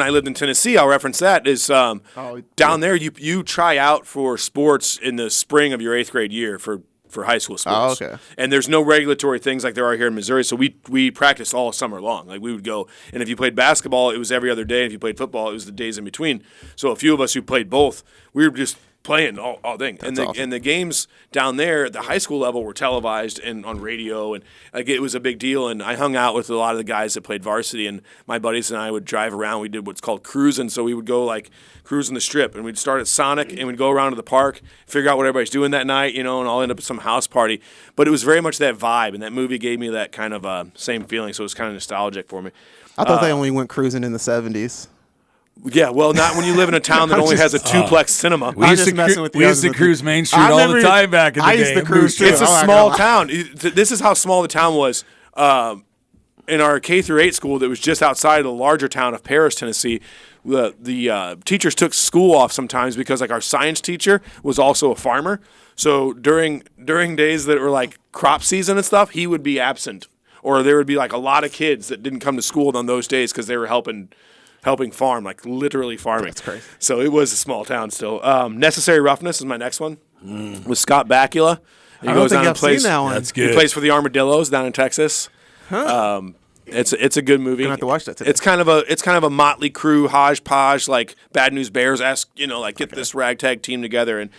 lived in Tennessee, I'll reference that is down there. You try out for sports in the spring of your 8th grade year for high school sports. Oh, okay. And there's no regulatory things like there are here in Missouri, so we practiced all summer long. Like we would go, and if you played basketball, it was every other day. And if you played football, it was the days in between. So a few of us who played both, we were just playing all thing. And the games down there at the high school level were televised and on radio, and like it was a big deal. And I hung out with a lot of the guys that played varsity, and my buddies and I would drive around. We did what's called cruising, so we would go like cruising the strip, and we'd start at Sonic, and we'd go around to the park, figure out what everybody's doing that night, and I'll end up at some house party. But it was very much that vibe, and that movie gave me that kind of same feeling, so it was kind of nostalgic for me. I thought they only went cruising in the 70s. Yeah, well, not when you live in a town that only has a duplex cinema. We used to cruise Main Street all the time back in the day. I used to cruise too. It's a small town. This is how small the town was. In our K through 8 school that was just outside of the larger town of Paris, Tennessee, the teachers took school off sometimes because like our science teacher was also a farmer. So during days that were like crop season and stuff, he would be absent, or there would be like a lot of kids that didn't come to school on those days because they were helping farm, like literally farming. That's crazy. So it was a small town still. Necessary Roughness is my next one with Scott Bakula. I don't think I've seen that one. That's good. He plays for the Armadillos down in Texas. Huh. It's a good movie. Gonna have to watch that today. It's kind of a motley crew hodgepodge, like Bad News Bears-esque, get this ragtag team together. And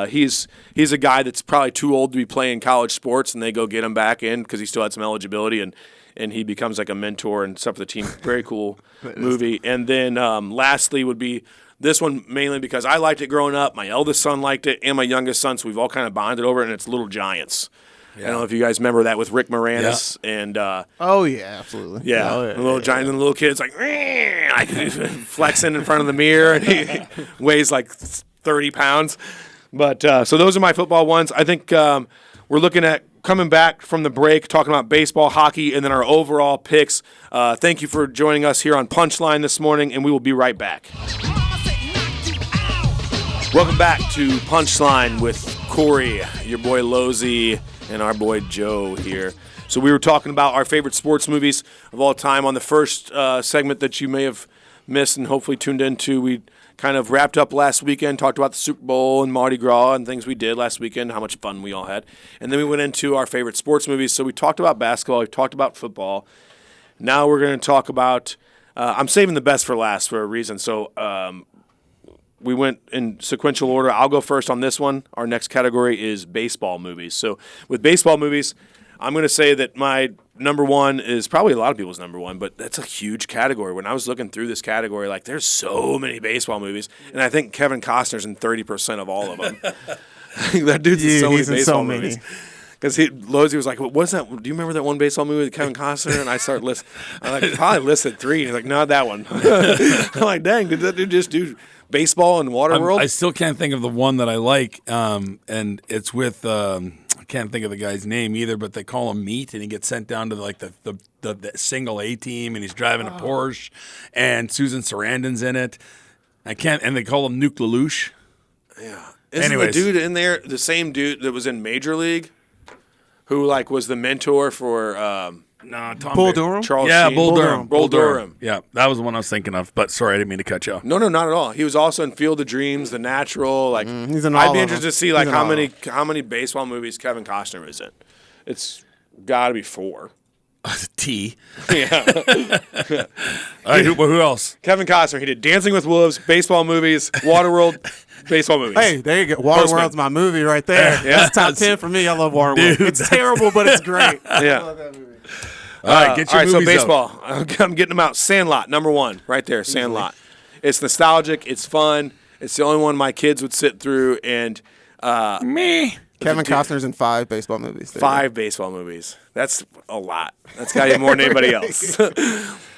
he's a guy that's probably too old to be playing college sports, and they go get him back in because he still had some eligibility, and he becomes like a mentor and stuff for the team. Very cool movie. And then lastly would be this one, mainly because I liked it growing up. My eldest son liked it, and my youngest son, so we've all kind of bonded over it, and it's Little Giants. Yeah. I don't know if you guys remember that with Rick Moranis and oh yeah, absolutely. Yeah, oh, the little giant and the little kid's like flexing in front of the mirror, and he weighs like 30 pounds. But so those are my football ones. I think we're looking at coming back from the break, talking about baseball, hockey, and then our overall picks. Thank you for joining us here on Punchline this morning, and we will be right back. Welcome back to Punchline with Corey, your boy Losey, and our boy Joe here. So we were talking about our favorite sports movies of all time on the first segment that you may have missed and hopefully tuned into. We kind of wrapped up last weekend, talked about the Super Bowl and Mardi Gras and things we did last weekend, how much fun we all had. And then we went into our favorite sports movies. So we talked about basketball, we talked about football. Now we're going to talk about, I'm saving the best for last for a reason. So we went in sequential order. I'll go first on this one. Our next category is baseball movies. So with baseball movies, I'm going to say that my number one is probably a lot of people's number one, but that's a huge category. When I was looking through this category, like there's so many baseball movies, and I think Kevin Costner's in 30% of all of them. That dude's in so many baseball movies. Because Losey was like, "What's that? Do you remember that one baseball movie with Kevin Costner?" And I start listing. I'm like, probably listed 3. And he's like, "Not that one." I'm like, "Dang, did that dude just do baseball and Waterworld?" I still can't think of the one that I like, and it's with I can't think of the guy's name either, but they call him Meat, and he gets sent down to like the single A team, and he's driving a Porsche, and Susan Sarandon's in it. And they call him Nuke LaLoosh. Yeah. Isn't the dude in there the same dude that was in Major League? Who like was the mentor for Bull Durham? Charles Yeah, Sheen? Bull Durham. Bull Durham. Yeah, that was the one I was thinking of. But sorry, I didn't mean to cut you off. No, not at all. He was also in Field of Dreams, The Natural. Like he's in all I'd be of interested them. to see like how many baseball movies Kevin Costner is in. It's got to be 4. T. Yeah. All right, who else? Kevin Costner. He did Dancing with Wolves, baseball movies, Waterworld, baseball movies. Hey, there you go. Waterworld's my movie right there. Yeah. That's top 10 for me. I love Waterworld. It's terrible, but it's great. Yeah. I love that movie. All right, get your movies so out. baseball. I'm getting them out. Sandlot, number 1, right there. Sandlot. It's nostalgic. It's fun. It's the only one my kids would sit through. And me. Kevin Costner's in 5 baseball movies. 5 baseball movies. That's a lot. That's got to be more than anybody else.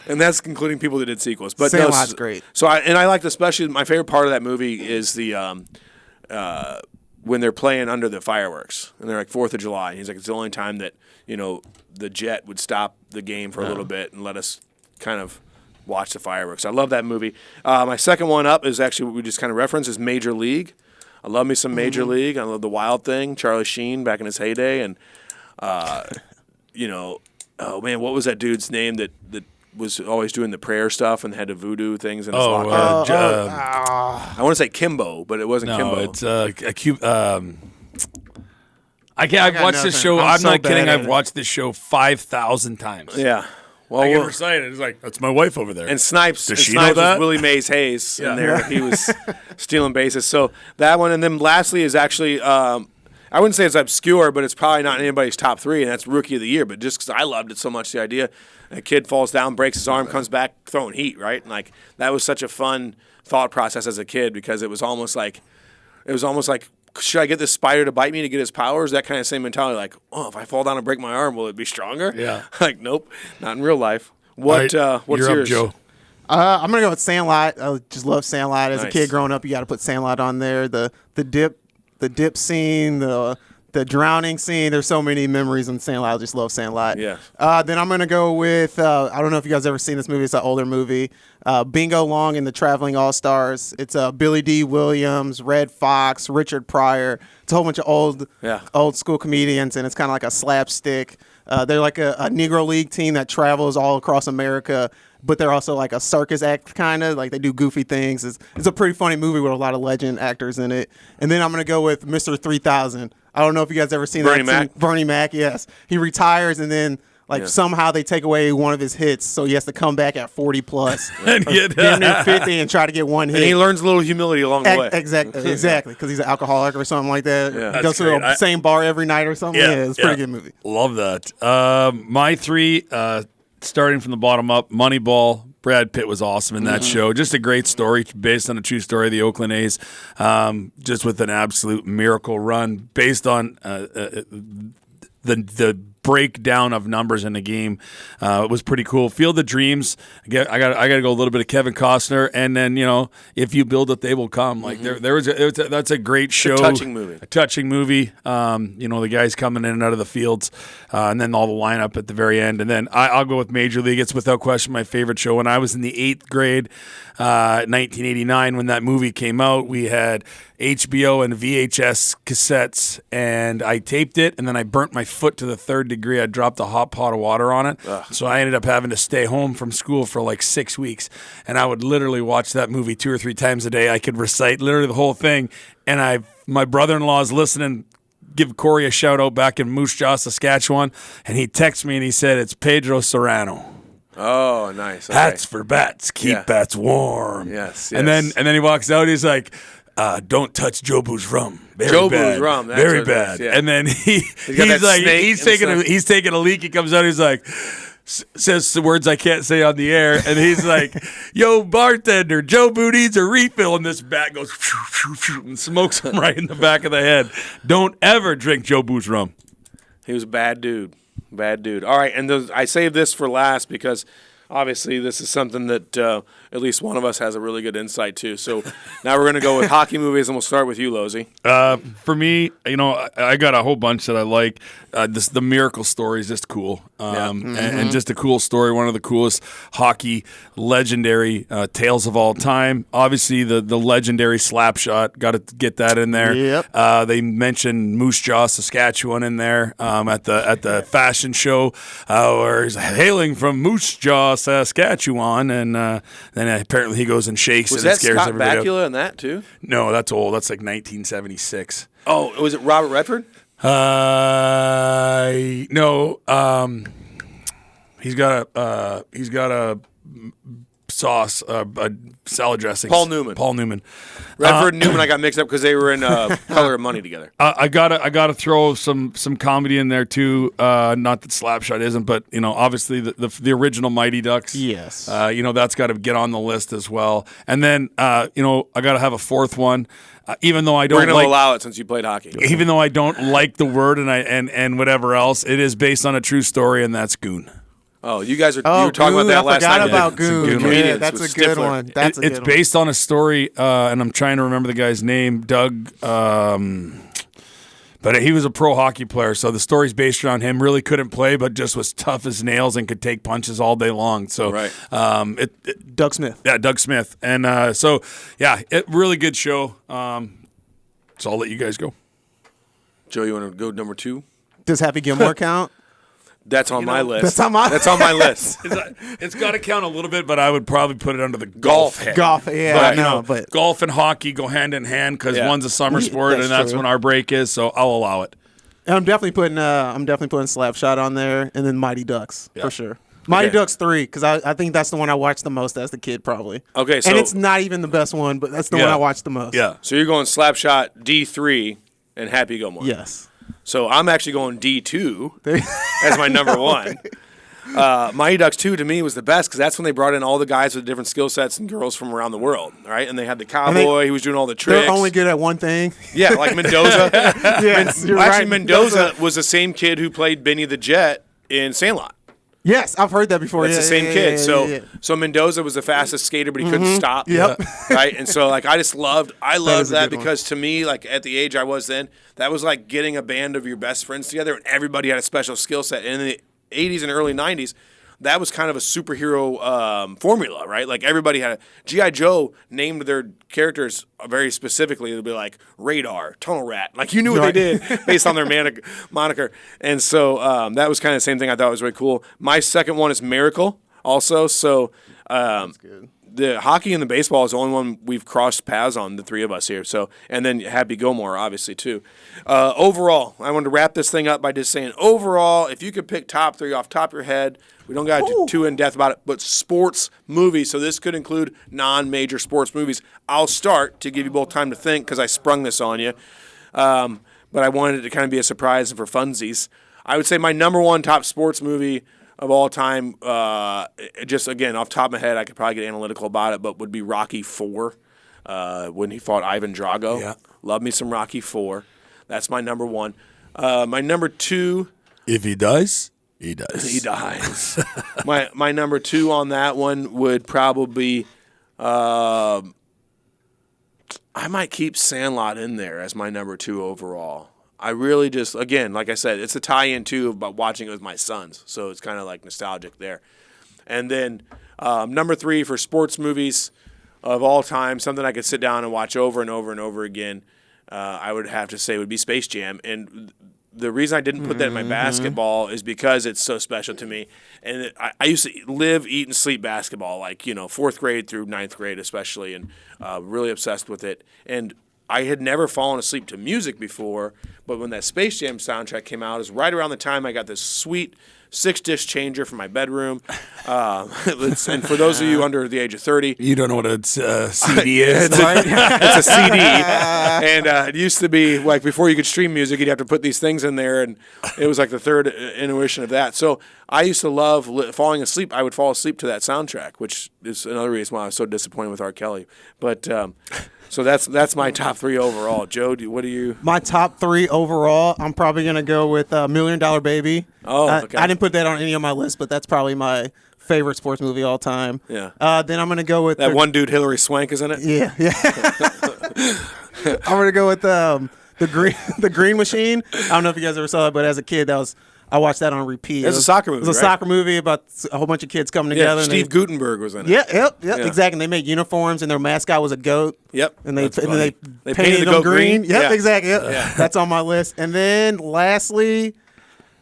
And that's including people that did sequels. But Sandlot's great. So I liked especially my favorite part of that movie is the when they're playing under the fireworks and they're like 4th of July. And he's like, it's the only time that the jet would stop the game for a little bit and let us kind of watch the fireworks. I love that movie. My second one up is actually what we just kind of referenced is Major League. I love me some Major League. I love The Wild Thing, Charlie Sheen back in his heyday, and oh man, what was that dude's name that was always doing the prayer stuff and had the voodoo things in his locker? I want to say Kimbo, but it wasn't Kimbo. It's I've watched this show. I'm not kidding. I've watched this show 5,000 times. Yeah. Well, I get excited. It's like, that's my wife over there. And Snipes was Willie Mays Hayes. And there he was stealing bases. So that one. And then lastly is actually, I wouldn't say it's obscure, but it's probably not in anybody's top 3, and that's Rookie of the Year. But just because I loved it so much, the idea, a kid falls down, breaks his arm, comes back throwing heat, right? And like that was such a fun thought process as a kid because it was almost like, should I get this spider to bite me to get his powers? That kind of same mentality, like, oh, if I fall down and break my arm, will it be stronger? Yeah. Like, nope, not in real life. What's you're yours? Up, Joe. I'm gonna go with Sandlot. I just love Sandlot. As a kid growing up, you got to put Sandlot on there. The dip scene, the drowning scene. There's so many memories in Sandlot. I just love Sandlot. Yeah. Then I'm going to go with, I don't know if you guys ever seen this movie. It's an older movie. Bingo Long and the Traveling All-Stars. It's Billy D. Williams, Red Fox, Richard Pryor. It's a whole bunch of old school comedians, and it's kind of like a slapstick. They're like a Negro League team that travels all across America, but they're also like a circus act kind of. Like they do goofy things. It's a pretty funny movie with a lot of legend actors in it. And then I'm going to go with Mr. 3000. I don't know if you guys ever seen Bernie Mac. Bernie Mac, yes. He retires and then somehow they take away one of his hits, so he has to come back at 40 plus, and get 50 and try to get one hit. And he learns a little humility along the way. Exactly, because he's an alcoholic or something like that. Yeah. Goes to the same bar every night or something. Yeah, it's a pretty good movie. Love that. My 3, starting from the bottom up, Moneyball. Brad Pitt was awesome in that show. Just a great story based on a true story of the Oakland A's, just with an absolute miracle run based on the breakdown of numbers in the game. It was pretty cool. Field of Dreams. I got to go a little bit of Kevin Costner, and then if you build it, they will come. Like that's a great show. It's a touching movie. A touching movie. The guys coming in and out of the fields, and then all the lineup at the very end. And then I'll go with Major League. It's without question my favorite show. When I was in the 8th grade, 1989, when that movie came out, we had HBO and VHS cassettes, and I taped it, and then I burnt my foot to the 3rd degree. I dropped a hot pot of water on it. Ugh. So I ended up having to stay home from school for like 6 weeks, and I would literally watch that movie 2 or 3 times a day. I could recite literally the whole thing, and my brother-in-law's listening. Give Corey a shout-out back in Moose Jaw, Saskatchewan, and he texted me, and he said, it's Pedro Serrano. Oh, nice. Okay. Hats for bats. Keep bats warm. Yes. And then he walks out, he's like, don't touch Jobu's rum. Jobu's rum. That's very bad. Yeah. And then he's taking a leak. He comes out. He's like, says the words I can't say on the air. And he's like, yo, bartender, Jobu needs a refill. And this bat goes and smokes him right in the back of the head. Don't ever drink Jobu's rum. He was a bad dude. Bad dude. All right. And I saved this for last because obviously this is something that at least one of us has a really good insight to. So now we're going to go with hockey movies, and we'll start with you, Losey. For me, I got a whole bunch that I like. The Miracle Story is just cool. And just a cool story, one of the coolest hockey legendary tales of all time. Obviously, the legendary Slapshot, got to get that in there. Yep. They mentioned Moose Jaw, Saskatchewan in there at the fashion show where he's hailing from Moose Jaw, Saskatchewan, and then apparently he goes and shakes Was and that scares Scott everybody Bakula in that too? No, that's old. That's like 1976. Oh, was it Robert Redford? No. He's got a sauce, a salad dressing. Paul Newman. Redford and Newman, I got mixed up because they were in Color of Money together. I gotta throw some comedy in there too. Not that Slapshot isn't, but obviously the original Mighty Ducks. Yes. That's got to get on the list as well. And then I gotta have a fourth one. Even though I don't, we're going to allow it since you played hockey. Even though I don't like the word and whatever else, it is based on a true story, and that's Goon. Oh, you guys you were talking about that last night. I forgot about Goon. Yeah, that's a good one. It's based on a story, and I'm trying to remember the guy's name, Doug. But he was a pro hockey player, so the story's based around him. Really couldn't play, but just was tough as nails and could take punches all day long. So, right. Doug Smith. Yeah, Doug Smith. And really good show. So I'll let you guys go. Joe, you want to go number 2? Does Happy Gilmore count? That's on my list. That's on my list. It's got to count a little bit, but I would probably put it under the golf head. Golf, yeah, but golf and hockey go hand in hand because one's a summer sport, and that's when our break is. So I'll allow it. And I'm definitely putting Slapshot on there, and then Mighty Ducks for sure. Mighty Ducks 3, because I think that's the one I watched the most as the kid, probably. Okay, so and it's not even the best one, but that's the one I watched the most. Yeah. So you're going Slapshot D3 and Happy Gilmore. Yes. So I'm actually going D2 as my number one. Mighty Ducks 2 to me was the best because that's when they brought in all the guys with different skill sets and girls from around the world, right? And they had the cowboy who was doing all the tricks. They're only good at one thing. Yeah, like Mendoza. Yes, you're actually, right. Mendoza was the same kid who played Benny the Jet in Sandlot. Yes, I've heard that before. That's the same kid. So Mendoza was the fastest skater, but he couldn't stop. Yep. Right? And so, like, I loved that because one. to me, like, at the age I was then, that was like getting a band of your best friends together and everybody had a special skill set. And in the 80s and early 90s, that was kind of a superhero formula, right? Like everybody had G.I. Joe named their characters very specifically. It'd be like Radar, Tunnel Rat. Like you knew what they did based on their moniker. And so that was kind of the same thing I thought was really cool. My second one is Miracle also. So That's good. the hockey and the baseball is the only one we've crossed paths on, the three of us here. So, and then Happy Gilmore, obviously, too. Overall, I wanted to wrap this thing up by just saying, overall, if you could pick top three off top of your head, we don't got to do too in-depth about it, but sports movies, so this could include non-major sports movies. I'll start to give you both time to think because I sprung this on you, but I wanted it to kind of be a surprise for funsies. I would say my number one top sports movie of all time, just again, off the top of my head, I could probably get analytical about it, but would be Rocky IV when he fought Ivan Drago. Yeah. Love me some Rocky IV. That's my number one. My number two. If he does, he does. He dies. my number two on that one would probably I might keep Sandlot in there as my number two overall. I really just, again, like I said, it's a tie-in too about watching it with my sons, so it's kind of like nostalgic there. And then number three for sports movies of all time, something I could sit down and watch over and over and over again, I would have to say would be Space Jam. And the reason I didn't put that in my basketball is because it's so special to me. And I used to live, eat, and sleep basketball, like, fourth grade through ninth grade especially, and really obsessed with it. And I had never fallen asleep to music before, but when that Space Jam soundtrack came out, it was right around the time I got this sweet 6-disc changer for my bedroom. And for those of you under the age of 30, you don't know what a CD is. It's a CD. And it used to be like before you could stream music, you'd have to put these things in there, and it was like the third iteration of that. So I used to love falling asleep. I would fall asleep to that soundtrack, which is another reason why I was so disappointed with R. Kelly. But so that's my top three overall. Joe, what do you? My top three overall, I'm probably going to go with $1 Million Baby. Oh, okay. I didn't put that on any of my lists, but that's probably my favorite sports movie all time. Yeah. Then I'm going to go with that one dude, Hilary Swank, is in it? Yeah. I'm going to go with the Green Machine. I don't know if you guys ever saw it, but as a kid, I watched that on repeat. It was a soccer movie. It was a soccer movie about a whole bunch of kids coming together. Yeah, Steve Guttenberg was in it. Yep, exactly. And they made uniforms, and their mascot was a goat. Yep. And they painted the them goat green. green. Yep, Yeah. exactly. Yep. Yeah. That's on my list. And then lastly,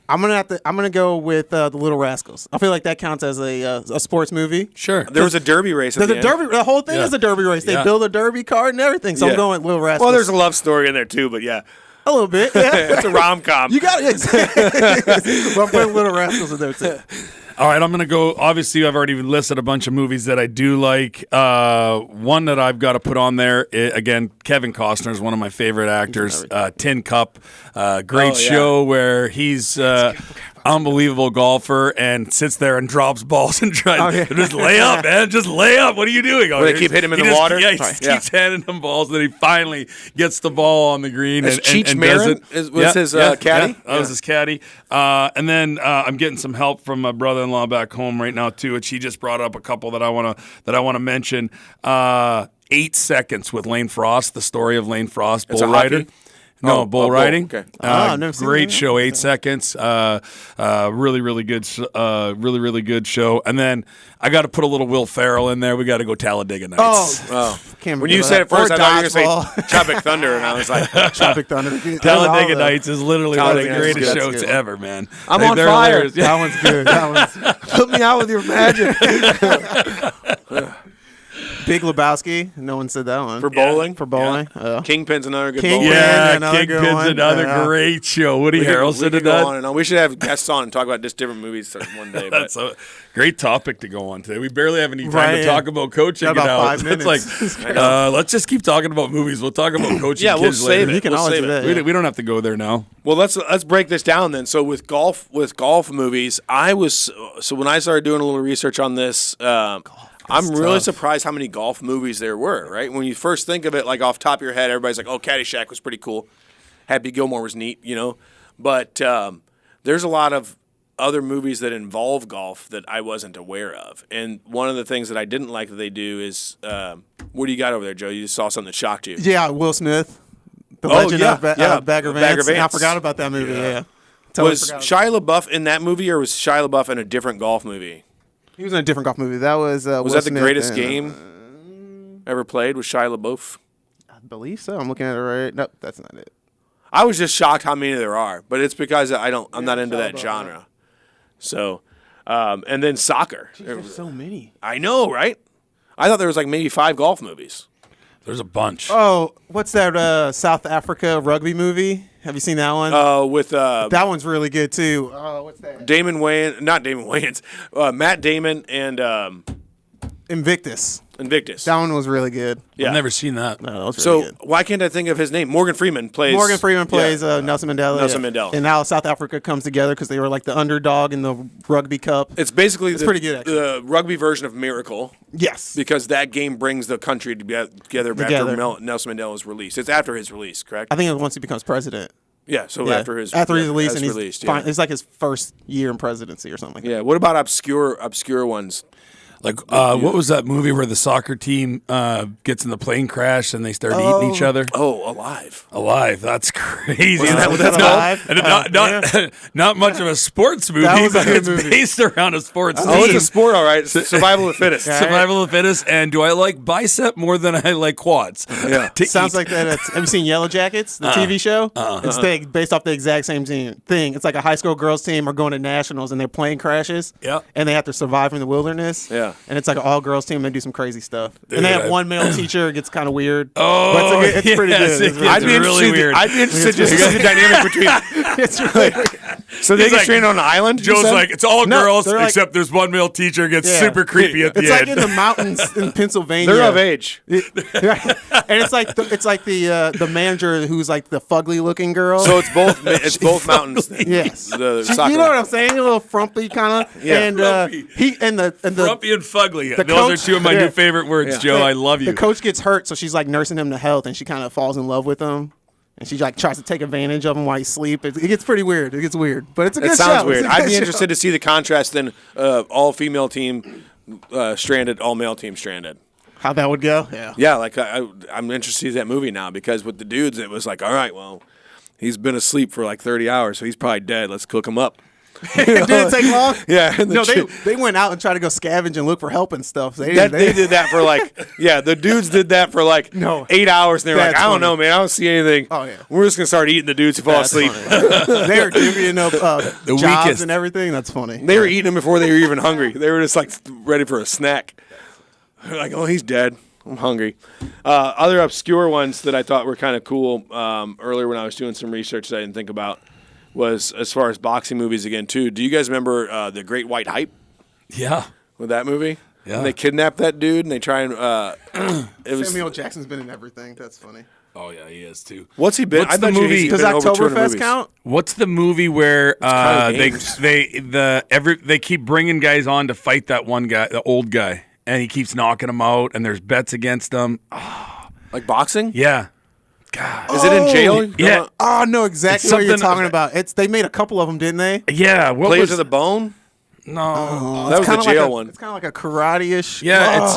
I'm gonna go with the Little Rascals. I feel like that counts as a sports movie. Sure. There was a derby race. There's a derby. The whole thing is a derby race. They build a derby cart and everything. So I'm going with Little Rascals. Well, there's a love story in there too, but yeah. A little bit, yeah. It's a rom-com. You got it. Well, I'm putting Little Rascals in there too. All right, I'm going to go. Obviously, I've already listed a bunch of movies that I do like. One that I've got to put on there, again, Kevin Costner is one of my favorite actors. Tin Cup, great show where he's unbelievable golfer and sits there and drops balls and tries to just lay up, man. Just lay up. What are you doing? Where they keep hitting him in the water? Yeah, he keeps handing him balls, and then he finally gets the ball on the green. And Marin was his caddy? That was his caddy. And then I'm getting some help from my brother-in-law back home right now too, which he just brought up a couple that I want to mention. 8 Seconds with Lane Frost, the story of Lane Frost, bull rider. No, bull riding. Okay. Great show, 8 Seconds. Really, really good. Really good show. And then I got to put a little Will Ferrell in there. We got to go Talladega Nights. When you said it first, I thought you were going to say Tropic Thunder, and I was like, Tropic Thunder. Talladega Nights is literally one of the greatest shows ever, man. I'm on fire. That one's good. That one's put me out with your magic. Big Lebowski. No one said that one. For bowling? For bowling. Yeah. Kingpin's another good Kingpin, bowling. Kingpin's another great show. Woody Harrelson did that. We should have guests on and talk about just different movies one day. That's a great topic to go on today. We barely have any time to talk about coaching. About 5 minutes. It's like, let's just keep talking about movies. We'll talk about coaching. We'll save it. You can always do that. We don't have to go there now. Well, let's break this down then. So with golf movies, when I started doing a little research on this, I'm really surprised how many golf movies there were. Right, when you first think of it, like off the top of your head, everybody's like, "Oh, Caddyshack was pretty cool. Happy Gilmore was neat," But there's a lot of other movies that involve golf that I wasn't aware of. And one of the things that I didn't like that they do is, what do you got over there, Joe? You just saw something that shocked you. Yeah, Will Smith. The Legend of Bagger Vance. I forgot about that movie, Totally was Shia LaBeouf in that movie, or was Shia LaBeouf in a different golf movie? He was in a different golf movie. That was that Will the Smith greatest game ever played with Shia LaBeouf? I believe so. I'm looking at it right. Nope, that's not it. I was just shocked how many there are, but it's because I'm not into that genre. So, and then soccer. Jeez, there's so many. I know, right? I thought there was like maybe 5 golf movies. There's a bunch. Oh, what's that South Africa rugby movie? Have you seen that one? That one's really good too. What's that? Matt Damon and Invictus. That one was really good. Yeah. I've never seen that. No, that was really good. Why can't I think of his name? Morgan Freeman plays Nelson Mandela. Nelson Mandela. And now South Africa comes together because they were like the underdog in the rugby cup. It's basically pretty good, actually. The rugby version of Miracle. Yes. Because that game brings the country together after Nelson Mandela's release. It's after his release, correct? I think it was once he becomes president. Yeah, so after his release, and released, it's like his first year in presidency or something like that. Yeah, what about obscure ones? Like, what was that movie where the soccer team gets in the plane crash and they start eating each other? Oh, Alive. Alive. That's crazy. Isn't that what that's called? Not much of a sports movie, but it's based around a sports team. Oh, it's a sport, all right. Survival of the fittest. Survival of the fittest. And do I like bicep more than I like quads? Yeah. Sounds like that. Have you seen Yellow Jackets, the TV show? It's based off the exact same thing. It's like a high school girls team are going to nationals and their plane crashes. Yeah. And they have to survive in the wilderness. Yeah. And it's like an all-girls team. They do some crazy stuff. Dude, and they have one male teacher. It gets kind of weird. Oh, but it's pretty good. I'd be really weird. I'd be interested just to see the dynamic between. It's really weird. So they get trained on an island? Joe's like, it's all girls like, except there's one male teacher gets super creepy at the end. It's like in the mountains in Pennsylvania. They're of age. And it's like the manager who's like the fugly-looking girl. So it's both mountains. Then. Yes. You know what I'm saying? A little frumpy kind of. Yeah. And frumpy and fugly. Those are two of my new favorite words, Joe. I love you. The coach gets hurt, so she's like nursing him to health, and she kind of falls in love with him. And she like tries to take advantage of him while he's asleep. It gets pretty weird. It gets weird, but it's a good show. It sounds weird. I'd be interested to see the contrast then all-female team stranded, all-male team stranded. How that would go? Yeah. Yeah, like I'm interested to see that movie now because with the dudes, it was like, all right, well, he's been asleep for like 30 hours, so he's probably dead. Let's cook him up. It didn't take long. Yeah. No, they went out and tried to go scavenge and look for help and stuff. They did that for the dudes did that for 8 hours, and they were like, I don't know, man, I don't see anything. Oh yeah, we're just gonna start eating the dudes who fall asleep. They were giving up jobs weakest. and everything. That's funny. They were eating them before they were even hungry. They were just like ready for a snack. They're like, oh, he's dead. I'm hungry. Other obscure ones that I thought were kind of cool earlier when I was doing some research that I didn't think about was as far as boxing movies again too. Do you guys remember The Great White Hype? Yeah. With that movie? Yeah. And they kidnap that dude and they try and Samuel Jackson's been in everything. That's funny. Oh yeah, he is too. What's he been? What's the movie? Does Oktoberfest count? What's the movie where they keep bringing guys on to fight that one guy, the old guy, and he keeps knocking them out, and there's bets against them. Oh. Like boxing? Yeah. God. Is it in jail? Yeah. Oh, no, exactly what you're talking about. They made a couple of them, didn't they? Yeah. Play It to the Bone? No, that was the jail one. It's kind of like a karate-ish. Yeah, it's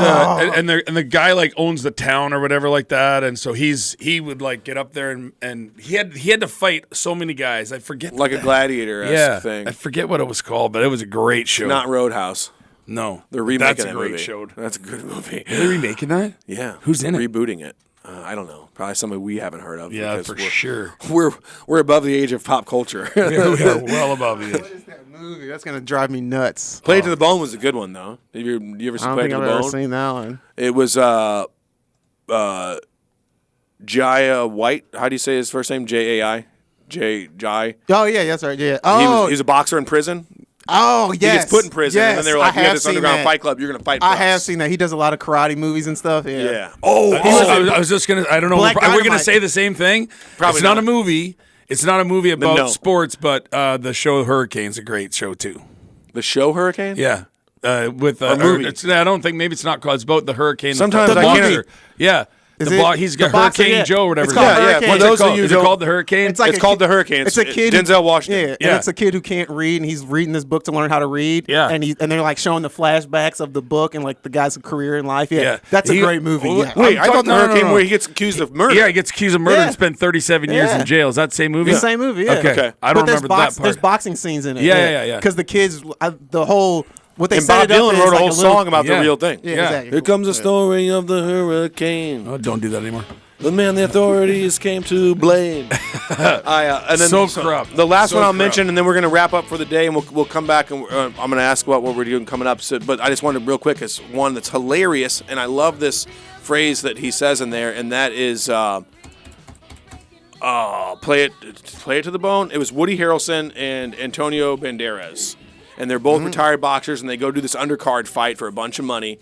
and the guy like owns the town or whatever like that, and so he would like get up there and he had to fight so many guys. I forget like a gladiator thing. I forget what it was called, but it was a great show. Not Roadhouse. No, they're remaking that movie. Show. That's a good movie. Are they remaking that? Yeah. Who's in it? Rebooting it. I don't know. Probably somebody we haven't heard of. Yeah, for sure. We're above the age of pop culture. We are well above the age. What is that movie? That's gonna drive me nuts. Play It to the Bone was a good one, though. Have you ever seen Play It to the Bone? I don't think I've ever seen that one. It was Jaya White. How do you say his first name? Jai. Jai. Oh yeah, that's right. Yeah. Oh, he was a boxer in prison. Oh, yes. He gets put in prison, and then they're like, you have this underground fight club, you're going to fight for us. I have seen that. He does a lot of karate movies and stuff. Yeah. I was just going to, I don't know. Are we going to say the same thing? Probably it's not a movie. It's not a movie about sports, but the show Hurricane's a great show, too. The show Hurricane? Yeah. With a movie. I don't think maybe it's not called. It's about the hurricane. Sometimes I can't. Yeah. He's got Hurricane Joe or whatever. It's called Hurricane. Is it called the Hurricane? It's called the Hurricane. It's a kid, Denzel Washington. Yeah, and it's a kid who can't read, and he's reading this book to learn how to read. Yeah, and they're like showing the flashbacks of the book and like the guy's career in life. Yeah. That's a great movie. Wait, I thought the Hurricane where he gets accused of murder. Yeah, he gets accused of murder and spent 37 years in jail. Is that the same movie? The same movie. Yeah. Okay. I don't remember that part. There's boxing scenes in it. Yeah. Because the kids, the whole. What they and Bob Dylan wrote a whole song about the real thing. Yeah, exactly. Here comes the story of the hurricane. Oh, don't do that anymore. The man the authorities came to blame. And then, so corrupt. The last one I'll mention, and then we're going to wrap up for the day, and we'll come back, and I'm going to ask about what we're doing coming up. So, but I just wanted real quick, it's one that's hilarious, and I love this phrase that he says in there, and that is play it to the bone. It was Woody Harrelson and Antonio Banderas. And they're both retired boxers, and they go do this undercard fight for a bunch of money.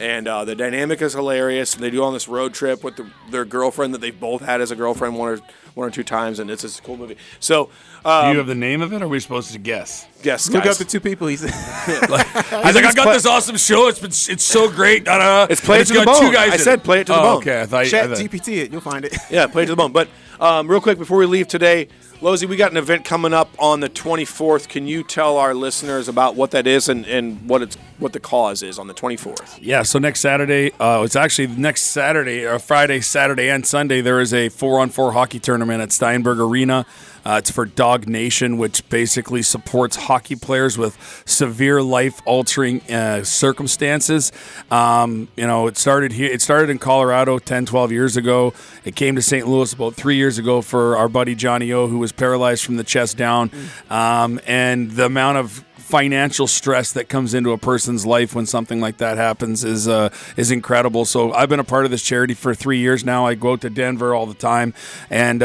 And the dynamic is hilarious. They do on this road trip with their girlfriend that they've both had as a girlfriend one or two times, and it's a cool movie. So, do you have the name of it, or are we supposed to guess? Guess, look up the two people. He's like, I got this awesome show. It's so great. It's Play It to the Bone. Two guys I said Play It to the Bone. Okay, I thought Chat GPT it. You'll find it. Yeah, Play It to the Bone. But real quick before we leave today, Lozy, we got an event coming up on the 24th. Can you tell our listeners about what that is and what the cause is on the 24th? Yeah, so next Saturday, it's actually next Saturday, or Friday, Saturday, and Sunday, there is a 4-on-4 hockey tournament at Steinberg Arena. It's for Dog Nation, which basically supports hockey players with severe life-altering circumstances. It started here. It started in Colorado 10, 12 years ago. It came to St. Louis about 3 years ago for our buddy Johnny O, who was paralyzed from the chest down. And the amount of financial stress that comes into a person's life when something like that happens is incredible. So I've been a part of this charity for 3 years now. I go out to Denver all the time, and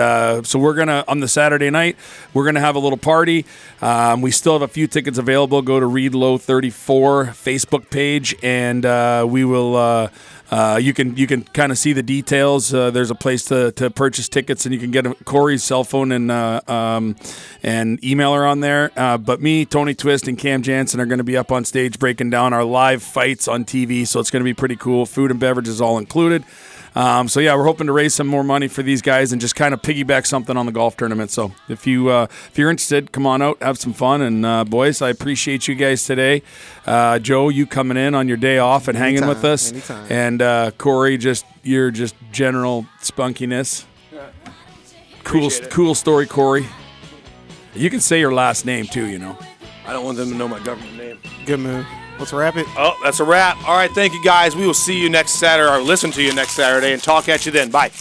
so we're gonna on the Saturday night we're gonna have a little party. We still have a few tickets available. Go to Reed Low 34 Facebook page, and we will. You can kind of see the details. There's a place to purchase tickets, and you can get Corey's cell phone and email her on there. But me, Tony Twist, and Cam Jansen are going to be up on stage breaking down our live fights on TV, so it's going to be pretty cool. Food and beverages all included. So yeah, we're hoping to raise some more money for these guys and just kind of piggyback something on the golf tournament. So if you're interested, come on out, have some fun. And boys, I appreciate you guys today. Joe, you coming in on your day off and hanging with us. Anytime. And Corey, you're just general spunkiness. Cool story, Corey. You can say your last name too, you know. I don't want them to know my government name. Good move. Let's wrap it. Oh, that's a wrap. All right, thank you guys. We will see you next Saturday, or listen to you next Saturday, and talk at you then. Bye.